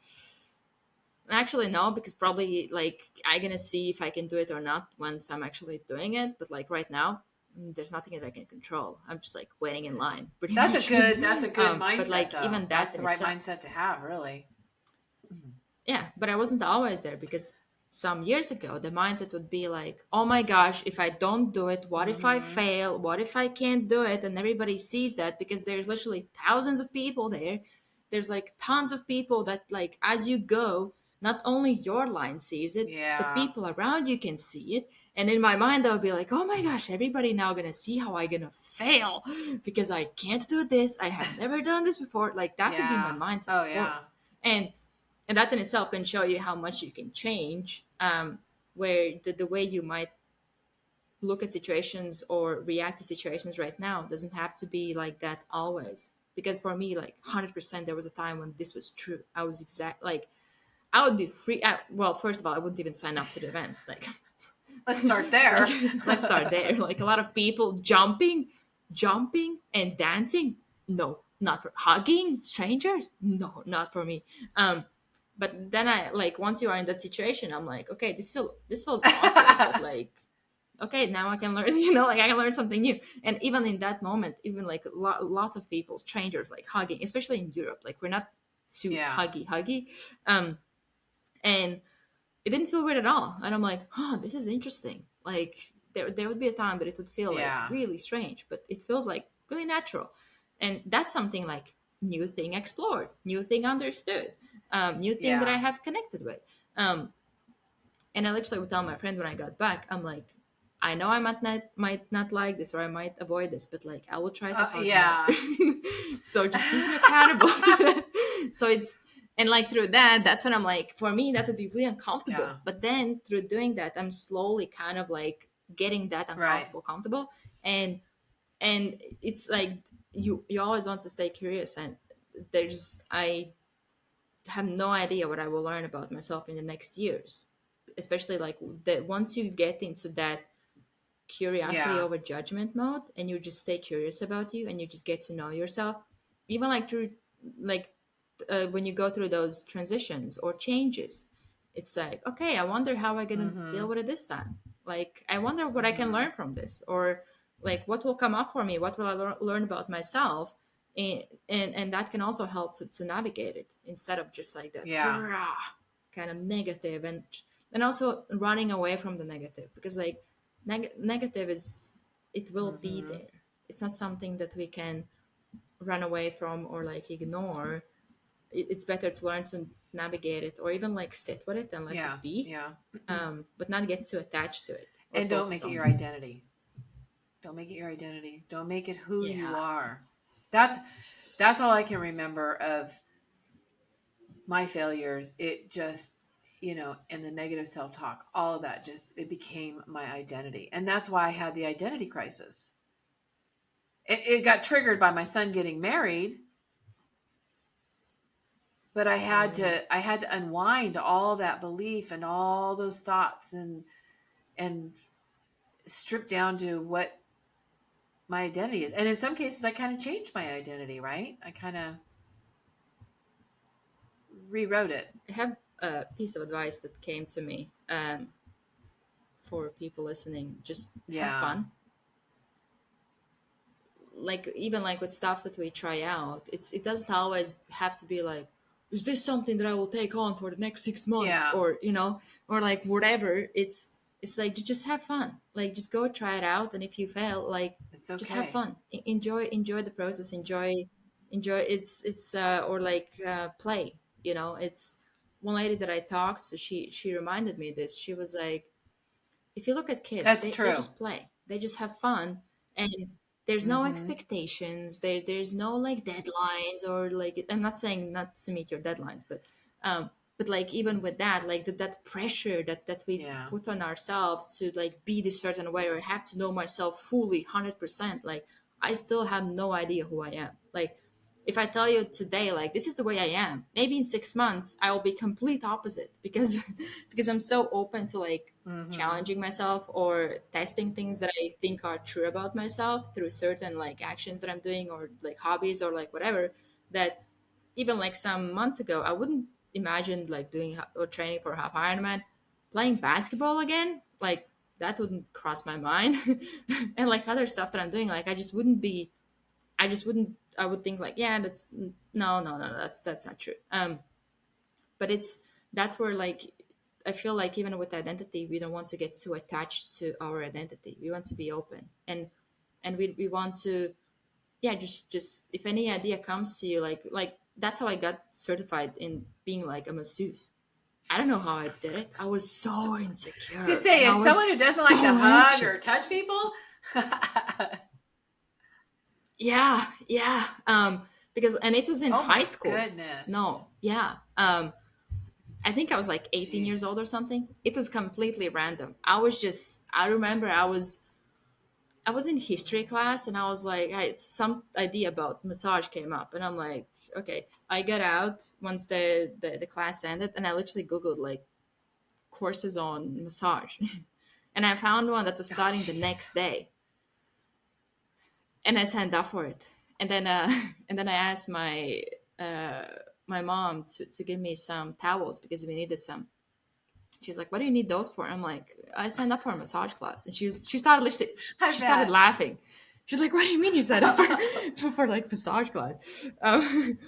actually no, because probably like I'm gonna see if I can do it or not once I'm actually doing it. But like right now, there's nothing that I can control. I'm just like waiting in line pretty
That's
much.
a good
But
mindset
like
though.
even
That's
that
the
in
right
itself,
mindset to have, really.
yeah, but I wasn't always there, because some years ago the mindset would be like, oh my gosh, if I don't do it, what if I
Mm-hmm.
fail, what if I can't do it? And everybody sees that, because there's literally thousands of people there. There's like tons of people that, like, as you go, not only your line sees it, the
Yeah.
people around you can see it. And in my mind I would be like, oh my gosh, everybody now gonna see how I gonna fail because I can't do this, I have never done this before. Like that would be my
Yeah.
mindset
Oh
before.
yeah.
And that in itself can show you how much you can change, where the way you might look at situations or react to situations right now doesn't have to be like that always. Because for me, like 100%, there was a time when this was true. I was exact like I would be free. Well, first of all, I wouldn't even sign up to the event. Like,
Let's start
it's like
there.
let's start there. Like a lot of people jumping and dancing. No, not for hugging strangers. No, not for me. But then I like once you are in that situation, I'm like, okay, this feels awkward, but like, okay, now I can learn. Like I can learn something new. And even in that moment, even like lots of people, strangers, like hugging, especially in Europe, like we're not too
Yeah.
huggy. Um, and it didn't feel weird at all. And I'm like, this is interesting. Like there would be a time that it would feel like
Yeah.
really strange, but it feels like really natural. And that's something like new thing explored, new thing understood, new thing that I
Yeah.
have connected with. Um, and I literally would tell my friend when I got back, I'm like, I know I might not like this, or I might avoid this, but like I will try to hug more.
Yeah.
So just keep me accountable to that. So it's and like through that, that's when I'm like, for me, that would be really uncomfortable.
Yeah.
But then through doing that, I'm slowly kind of like getting that
Right.
uncomfortable comfortable. And it's like you always want to stay curious, and there's I have no idea what I will learn about myself in the next years. Especially like that once you get into that curiosity
Yeah.
over judgment mode, and you just stay curious about you, and you just get to know yourself, even like through like when you go through those transitions or changes, it's like, okay, I wonder how I'm gonna
Mm-hmm.
deal with it this time. Like I wonder what I can
Mm-hmm.
learn from this, or like what will come up for me, what will I learn about myself. And that can also help to navigate it, instead of just like that
Yeah.
kind of negative, and also running away from the negative, because like negative is, it will be
Mm-hmm.
there. It's not something that we can run away from or like ignore. It's better to learn to navigate it, or even like sit with it and let
Yeah.
it be,
Yeah.
but not get too attached to it or
And don't
focus
make it
on
your
it.
identity. Don't make it your identity. Don't make it who you
Yeah.
are. That's all I can remember of my failures. It just, and the negative self-talk, all of that, just it became my identity. And that's why I had the identity crisis. It got triggered by my son getting married, but I had to unwind all that belief and all those thoughts, and strip down to what my identity is. And in some cases I kind of changed my identity, right? I kind of rewrote it.
I have a piece of advice that came to me, for people listening. Just have
Yeah.
fun. Like even like with stuff that we try out, it doesn't always have to be like, is this something that I will take on for the next 6 months,
Yeah.
or or like whatever. It's like just have fun, like just go try it out, and if you fail, like
It's
just have
okay.
fun. Enjoy the process, enjoy it's or like play. It's one lady that I talked to, she reminded me this. She was like, if you look at kids,
That's
they
true.
just play, they just have fun. and there's no
Mm-hmm.
expectations, there's no like deadlines, or like, I'm not saying not to meet your deadlines, um but like even with that, like that pressure that we
Yeah.
put on ourselves to like be this certain way or have to know myself fully 100%, like I still have no idea who I am. Like if I tell you today like this is the way I am, maybe in 6 months I will be complete opposite, because because I'm so open to like
Mm-hmm.
challenging myself or testing things that I think are true about myself through certain like actions that I'm doing, or like hobbies, or like whatever, that even like some months ago I wouldn't imagine like doing or training for half Ironman, playing basketball again, like that wouldn't cross my mind. And like other stuff that I'm doing, like I just wouldn't, I would think like, yeah, that's no, that's not true. But it's, that's where like I feel like even with identity, we don't want to get too attached to our identity. We want to be open, and we want to, yeah, just if any idea comes to you, like that's how I got certified in being like a masseuse. I don't know how I did it. I was so
So you
insecure
say,
and I
as
was
someone who doesn't like to
so
hug or
anxious.
touch people,
Yeah. Because, and it was in
oh
high
my
school.
goodness,
No, yeah. I think I was like 18 years
jeez,
old or something. It was completely random. I remember I was in history class and I was like, I had some idea about massage came up, and I'm like, okay. I got out once the class ended, and I literally Googled like courses on massage. And I found one that was
oh
starting the
jeez.
next day, and I signed up for it. And then and then I asked uh, my mom to give me some towels because we needed some. She's like, "What do you need those for?" I'm like, "I signed up for a massage class." And she started listening.
I
She started
bet.
laughing. She's like, "What do you mean you signed up for for like massage class?" And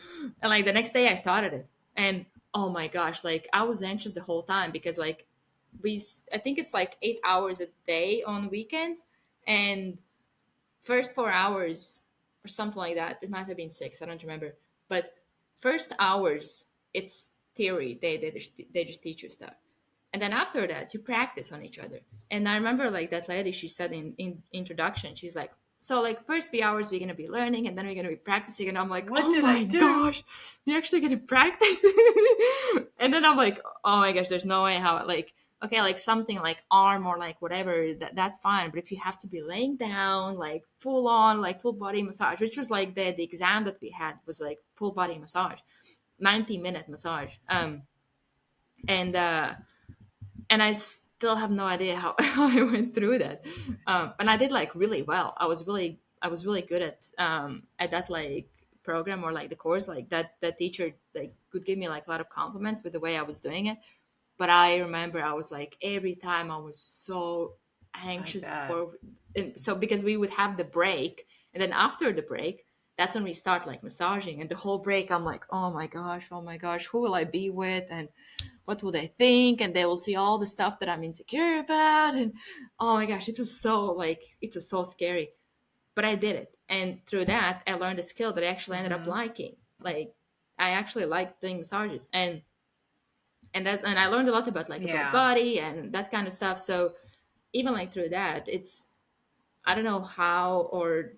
like the next day, I started it, and oh my gosh, like I was anxious the whole time because like I think it's like 8 hours a day on weekends, and first 4 hours or something like that. It might have been six. I don't remember. But first hours, it's theory. They just teach you stuff, and then after that, you practice on each other. And I remember like that lady. She said in introduction, she's like, "So like first 3 hours we're gonna be learning, and then we're gonna be practicing." And I'm like,
What
"Oh
did I
my
do?
gosh, you're actually gonna practice?" And then I'm like, "Oh my gosh, there's no way how like." Okay, like something like arm or like whatever, that's fine. But if you have to be laying down, like full on, like full body massage, which was like the exam that we had was like full body massage, 90-minute massage. And and I still have no idea how, how I went through that. And I did like really well. I was really good at that like program or like the course. Like that teacher like could give me like a lot of compliments with the way I was doing it. But I remember I was like every time I was so
I
anxious
bet.
before, and so because we would have the break, and then after the break, that's when we start like massaging, and the whole break I'm like, oh my gosh, who will I be with, and what will they think, and they will see all the stuff that I'm insecure about, and oh my gosh, it was so like it was so scary. But I did it, and through that I learned a skill that I actually ended up
Mm-hmm.
liking. Like I actually liked doing massages, and I learned a lot about like about
Yeah.
body and that kind of stuff. So even like through that, it's, I don't know how, or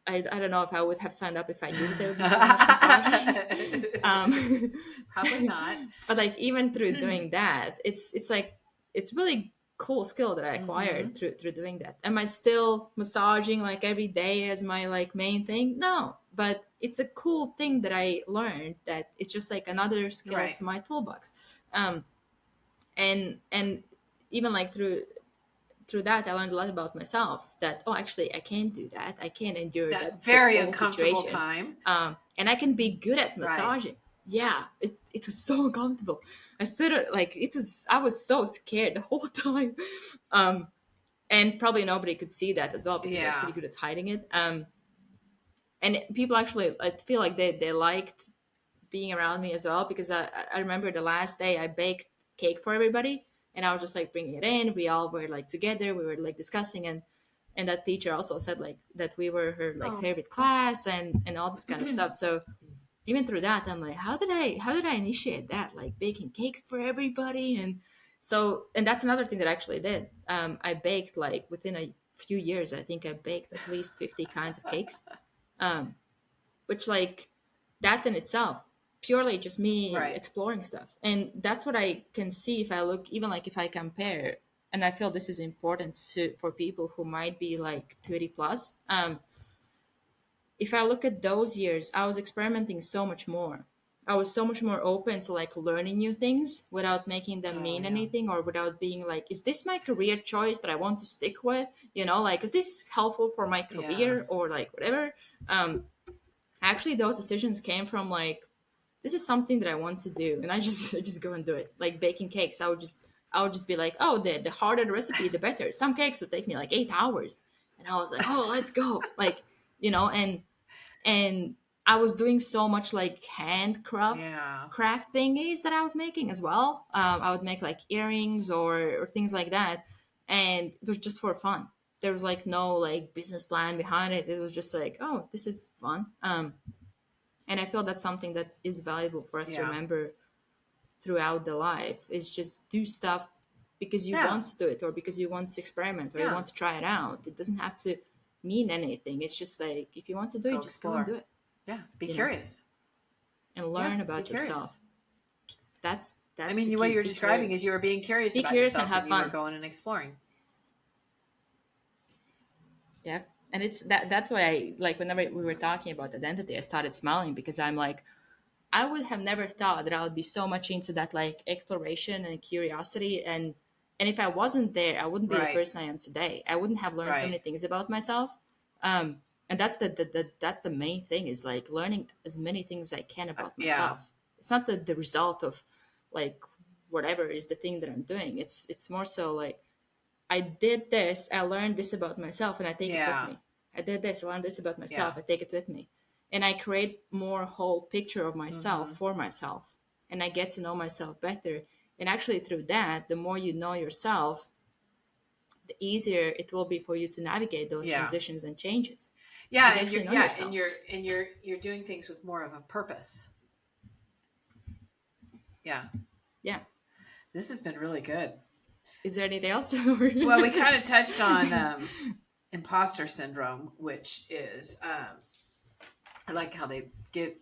I don't know if I would have signed up if I knew that there would be so much massaging. um,
Probably not.
but like even through doing that, it's like it's really cool skill that I
Mm-hmm.
acquired through doing that. Am I still massaging like every day as my like main thing? No, but it's a cool thing that I learned, that it's just like another skill
Right.
to my toolbox. Um, and even like through that I learned a lot about myself, that oh actually I can do that, I can endure
That
that
very
whole
uncomfortable
situation,
time.
and I can be good at
Right.
massaging. Yeah, it was so uncomfortable. I stood like it was, I was so scared the whole time. um and probably nobody could see that as well because I was
Yeah.
pretty good at hiding it. And people actually, I feel like they liked being around me as well, because I remember the last day I baked cake for everybody, and I was just like bringing it in. We all were like together, we were like discussing, and that teacher also said like that we were her like
Oh.
favorite class and all this kind of stuff. So even through that I'm like, how did I initiate that, like baking cakes for everybody? And so, and that's another thing that I actually did. I baked like within a few years, I think I baked at least 50 kinds of cakes. Um, which like that in itself, purely just me
Right.
exploring stuff. And that's what I can see if I look, even like if I compare, and I feel this is important for people who might be like 30 plus. If I look at those years, I was experimenting so much more. I was so much more open to like learning new things without making them
Oh
mean
yeah.
anything, or without being like, is this my career choice that I want to stick with? You know, like, is this helpful for my
Yeah.
career or like whatever? Um, Actually, those decisions came from like, this is something that I want to do, and I just I just go and do it. Like baking cakes, I would just be like, oh, the harder the recipe, the better. Some cakes would take me like 8 hours, and I was like, oh, let's go, like, you know. And I was doing so much like
Yeah.
craft thingies that I was making as well. I would make like earrings or things like that, and it was just for fun. There was like no like business plan behind it. It was just like, oh, this is fun. And I feel that's something that is valuable for us to
Yeah.
remember throughout the life, is just do stuff because you
Yeah.
want to do it, or because you want to experiment, or you
Yeah.
want to try it out. It doesn't have to mean anything. It's just like, if you want to do
Go
it, just go and do
explore.
it,
Yeah. Be
you know,
curious.
and
Yeah.
learn
Be
about yourself.
curious. I
That's the
mean, what
key.
you're
Be
describing is
curious.
you were being curious
Be
about
curious and
yourself and
have
you were
fun.
going and exploring.
Yeah. And that's why I like, whenever we were talking about identity, I started smiling, because I'm like, I would have never thought that I would be so much into that like exploration and curiosity, and if I wasn't there, I wouldn't be the
Right.
person I am today. I wouldn't have learned so
Right.
many things about myself. And that's that's the main thing, is like learning as many things as I can about
Yeah.
myself. It's not the result of like whatever is the thing that I'm doing. It's more so like, I did this, I learned this about myself, and I take it with
Yeah.
me. I did this, I learned this about myself,
Yeah.
I take it with me. And I create more whole picture of myself
Mm-hmm.
for myself. And I get to know myself better. And actually through that, the more you know yourself, the easier it will be for you to navigate those
Yeah.
transitions and changes. Because
Yeah.
you
And
actually
you're,
know
yeah. And
yourself.
you're doing things with more of a purpose. Yeah.
Yeah.
This has been really good.
Is there anything else?
Well, we kind of touched on imposter syndrome, which is I like how they give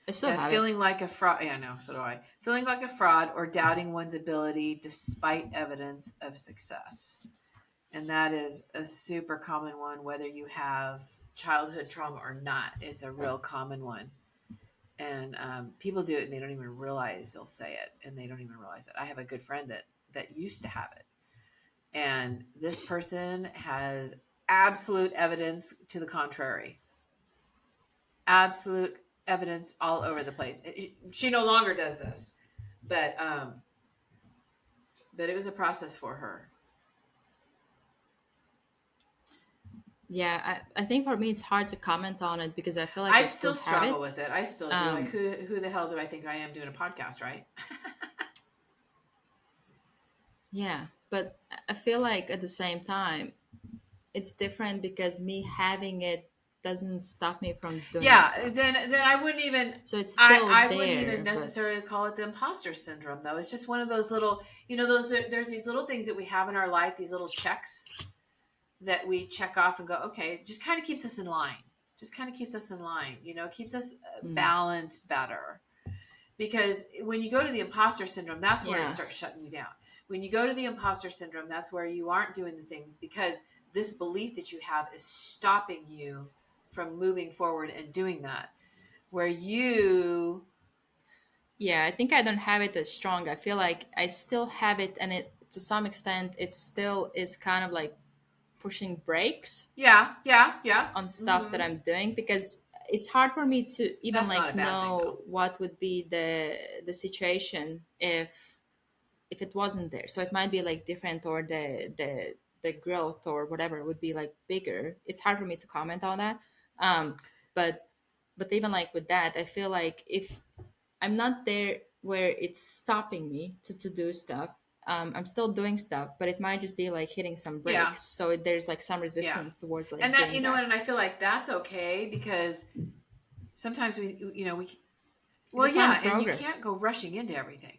I still have it.
feeling like a fraud. Yeah, no, so do I. Feeling like a fraud or doubting one's ability despite evidence of success. And that is a super common one, whether you have childhood trauma or not. It's a real common one. And people do it and they don't even realize they'll say it, and they don't even realize it. I have a good friend that used to have it. And this person has absolute evidence to the contrary. Absolute evidence all over the place. She no longer does this, but it was a process for her.
Yeah, I think for me it's hard to comment on it, because I feel like
I
I still
still
have
struggle
it.
with it. I still do. Like, who the hell do I think I am doing a podcast, right?
Yeah, but I feel like at the same time, it's different, because me having it doesn't stop me from doing
Yeah,
stuff.
then I wouldn't even.
So it's still
I wouldn't even
there, but
necessarily call it the imposter syndrome, though. It's just one of those little, those there's these little things that we have in our life, these little checks that we check off and go, okay, it just kind of keeps us in line. Just kind of keeps us in line, keeps us balanced better. Because when you go to the imposter syndrome, that's where it
yeah,
starts shutting you down. When you go to the imposter syndrome, that's where you aren't doing the things, because this belief that you have is stopping you from moving forward and doing that. Where you,
yeah, I think I don't have it as strong. I feel like I still have it, and it, to some extent, it still is kind of like pushing brakes
yeah,
on stuff that I'm doing, because it's hard for me to even
that's not
like
a bad thing, though.
know what would be the situation if it wasn't there. So it might be like different, or the growth or whatever would be like bigger. It's hard for me to comment on that. Um, but even like with that, I feel like if I'm not there where it's stopping me to do stuff, I'm still doing stuff, but it might just be like hitting some
Yeah,
brakes. So there's like some
yeah.
resistance towards like
And that,
doing
what,
that.
and I feel like that's okay, because sometimes we,
It's a
well,
sign
yeah,
of
and you
progress.
can't go rushing into everything.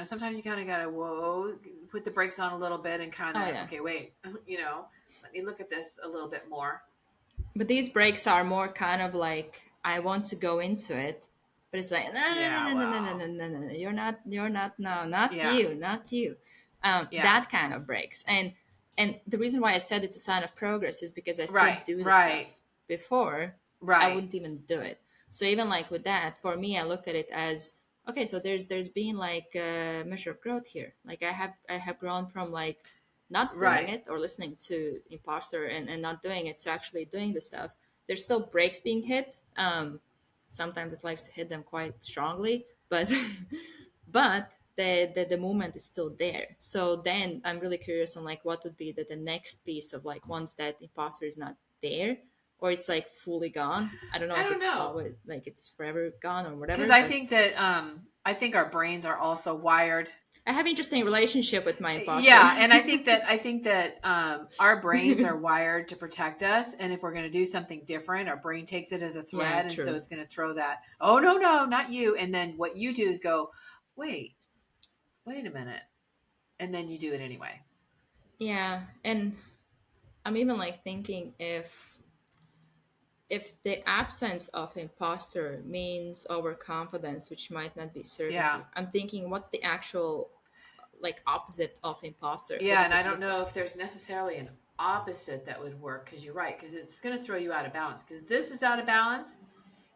Sometimes you kind of got to, put the brakes on a little bit and kind of,
Oh yeah.
okay, wait, let me look at this a little bit more.
But these breaks are more kind of like, I want to go into it, but it's like, no,
Yeah,
no, no, no, no,
well,
no, no, no, no, you're not, no, not
yeah,
you, not you.
yeah,
That kind of breaks. And the reason why I said it's a sign of progress is because I still
right,
do the stuff.
right,
Before, I
right,
wouldn't even do it. So even like with that, for me, I look at it as, okay, so there's been like a measure of growth here. Like I have grown from like not doing
right.
it or listening to imposter and not doing it to actually doing the stuff. There's still breaks being hit. Sometimes it likes to hit them quite strongly, but but the movement is still there. So then I'm really curious on like what would be the next piece of like once that imposter is not there, or it's like fully gone. I don't know
I
if
don't
it
know.
always like it's forever gone or
Because
whatever,
I
but
think that I think our brains are also wired.
I have interesting relationship with my imposter.
Yeah, and I think that our brains are wired to protect us, and if we're going to do something different, our brain takes it as a
Yeah,
threat, and so
true.
it's going to throw that. Oh no, no, not you! And then what you do is go, wait, wait a minute, and then you do it anyway.
Yeah, and I'm even like thinking if the absence of imposter means overconfidence, which might not be
Yeah,
certainty, I'm thinking what's the actual like opposite of imposter? What
yeah,
does
and I
it
don't
look
know
like?
if there's necessarily an opposite that would work because you're right because it's going to throw you out of balance because this is out of balance.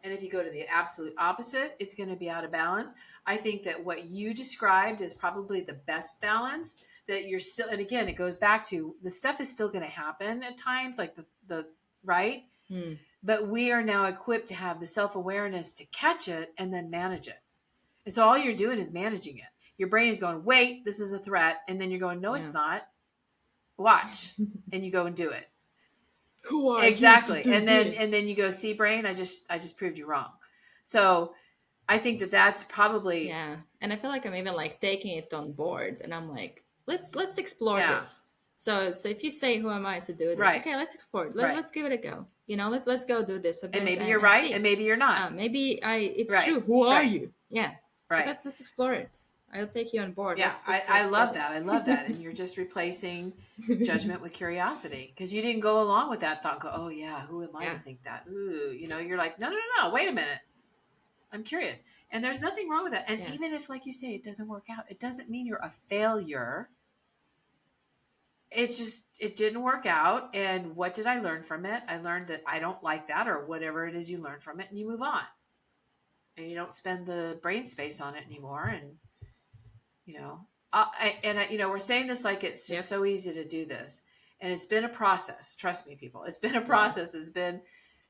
And if you go to the absolute opposite, it's going to be out of balance. I think that what you described is probably the best balance that you're still, and again, it goes back to the stuff is still going to happen at times, like the right.
Hmm.
But we are now equipped to have the self awareness to catch it and then manage it. And so all you're doing is managing it. Your brain is going, wait, this is a threat. And then you're going, no,
Yeah.
it's not. Watch. And you go and do it.
Who are you to
Exactly.
do
And
this?
then you go, see, brain, I just proved you wrong. So I think that that's probably,
Yeah, and I feel like I'm even like taking it on board, and I'm like, let's explore
yeah,
this. So if you say, who am I to do this?
right,
Okay, let's explore it.
right.
Let's give it a go. You know, let's go do this a
And
bit
maybe you're
and
right, and
see.
maybe you're not.
Maybe it's
Right,
true. Who are
right,
you? Yeah, but
right.
let's explore it. I'll take you on board.
Yeah,
Let's go
I love
together.
that. I love that. And you're just replacing judgment with curiosity because you didn't go along with that thought. Go, oh yeah, who am I to
Yeah,
think that? Ooh, you're like, no, no, no, no. Wait a minute. I'm curious. And there's nothing wrong with that. And
yeah,
even if, like you say, it doesn't work out, it doesn't mean you're a failure. It's just, it didn't work out. And what did I learn from it? I learned that I don't like that or whatever it is you learn from it and you move on. And you don't spend the brain space on it anymore. And, you know, we're saying this like it's just
yep.
so easy to do this. And it's been a process. Trust me, people. It's been a
Yeah,
process.
it's been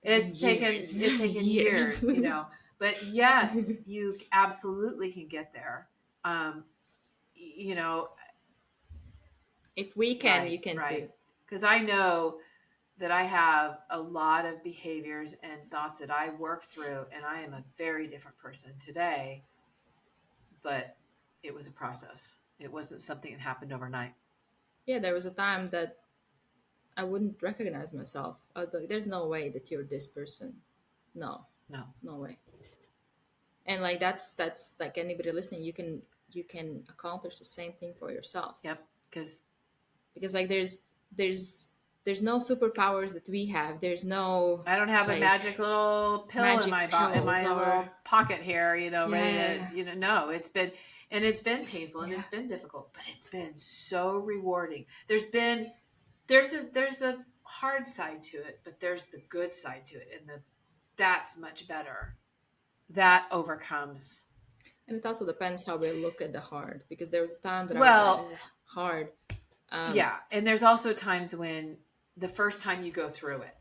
It's
years,
taken
years.
years. But yes, you absolutely can get there. Um, you know,
If we can,
right,
you can
right.
too.
Because I know that I have a lot of behaviors and thoughts that I work through, and I am a very different person today. But it was a process. It wasn't something that happened overnight.
Yeah, there was a time that I wouldn't recognize myself. I'd be like, there's no way that you're this person. No,
No.
no way. And like that's like anybody listening, you can accomplish the same thing for yourself.
Yep. Because
Because like there's there's no superpowers that we have. There's no
I don't have a
like
magic little pill in
magic
in
pills
my
or
little pocket here, ready
yeah,
to, no, it's been painful and
yeah.
it's been difficult, but it's been so rewarding. There's the hard side to it, but there's the good side to it, and that's much better. That overcomes.
And it also depends how we look at the hard. Because there was a time that I was like,
Well,
"Ugh, hard.
yeah, and there's also times when the first time you go through it,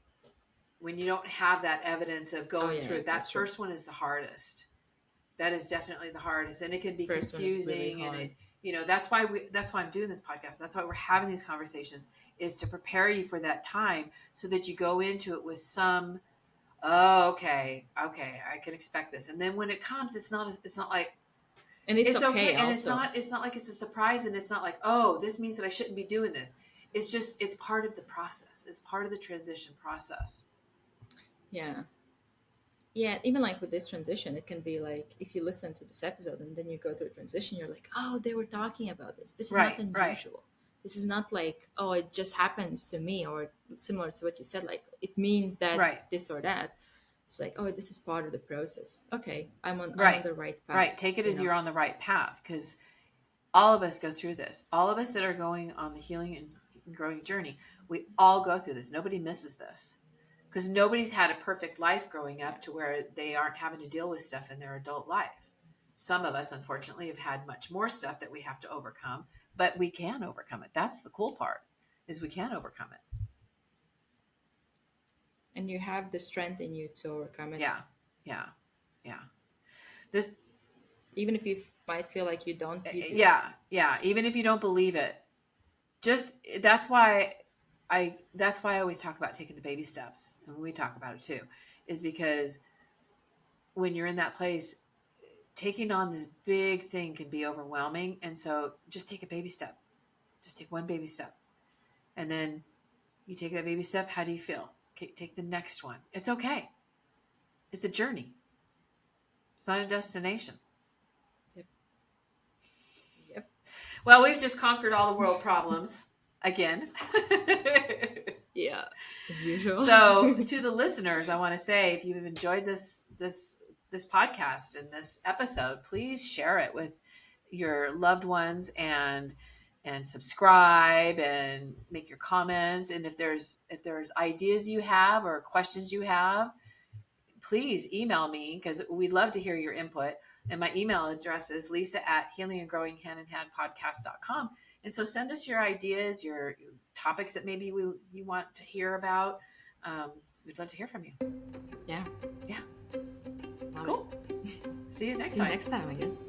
when you don't have that evidence of
Oh
going through
yeah,
it,
that's
that
true.
first one is the hardest. That is definitely the hardest, and it can be
First one is really
confusing, and
hard.
that's why I'm doing this podcast. That's why we're having these conversations, is to prepare you for that time so that you go into it with some, oh, okay, I can expect this. And then when it comes, it's not like
And it's
it's okay,
okay
and
also.
it's not like it's a surprise, and it's not like, oh, this means that I shouldn't be doing this. It's just, it's part of the process. It's part of the transition process.
Yeah. Yeah, even like with this transition, it can be like if you listen to this episode and then you go through a transition, you're like, oh, they were talking about this. This is not
Right, right.
unusual. this is not like, oh, it just happens to me, or similar to what you said, like it means that
Right.
this or that. It's like, oh, this is part of the process. Okay, I'm on
Right.
the right path.
Right. Take it
You
as
know.
you're on the right path, because all of us go through this. All of us that are going on the healing and growing journey, we all go through this. Nobody misses this, because nobody's had a perfect life growing up to where they aren't having to deal with stuff in their adult life. Some of us, unfortunately, have had much more stuff that we have to overcome, but we can overcome it. That's the cool part, is we can overcome it.
And you have the strength in you to overcome it.
Yeah. Yeah. Yeah. This,
Even if you might feel like you don't. You do.
yeah. Even if you don't believe it, just that's why I always talk about taking the baby steps, and we talk about it too, is because when you're in that place, taking on this big thing can be overwhelming, and so just take a baby step. Just take one baby step, and then you take that baby step. How do you feel? Okay, take the next one. It's okay. It's a journey. It's not a destination.
Yep. Yep.
Well, we've just conquered all the world problems again.
Yeah, as usual.
So to the listeners, I want to say, if you've enjoyed this podcast and this episode, please share it with your loved ones, and subscribe and make your comments. And if there's ideas you have or questions you have, please email me, because we'd love to hear your input. And my email address is lisa@healingandgrowinghandinhandpodcast.com. And so send us your ideas, your topics that maybe you want to hear about. We'd love to hear from you.
Yeah.
Yeah.
Love
Cool. See you next
See
time.
you next time, I guess.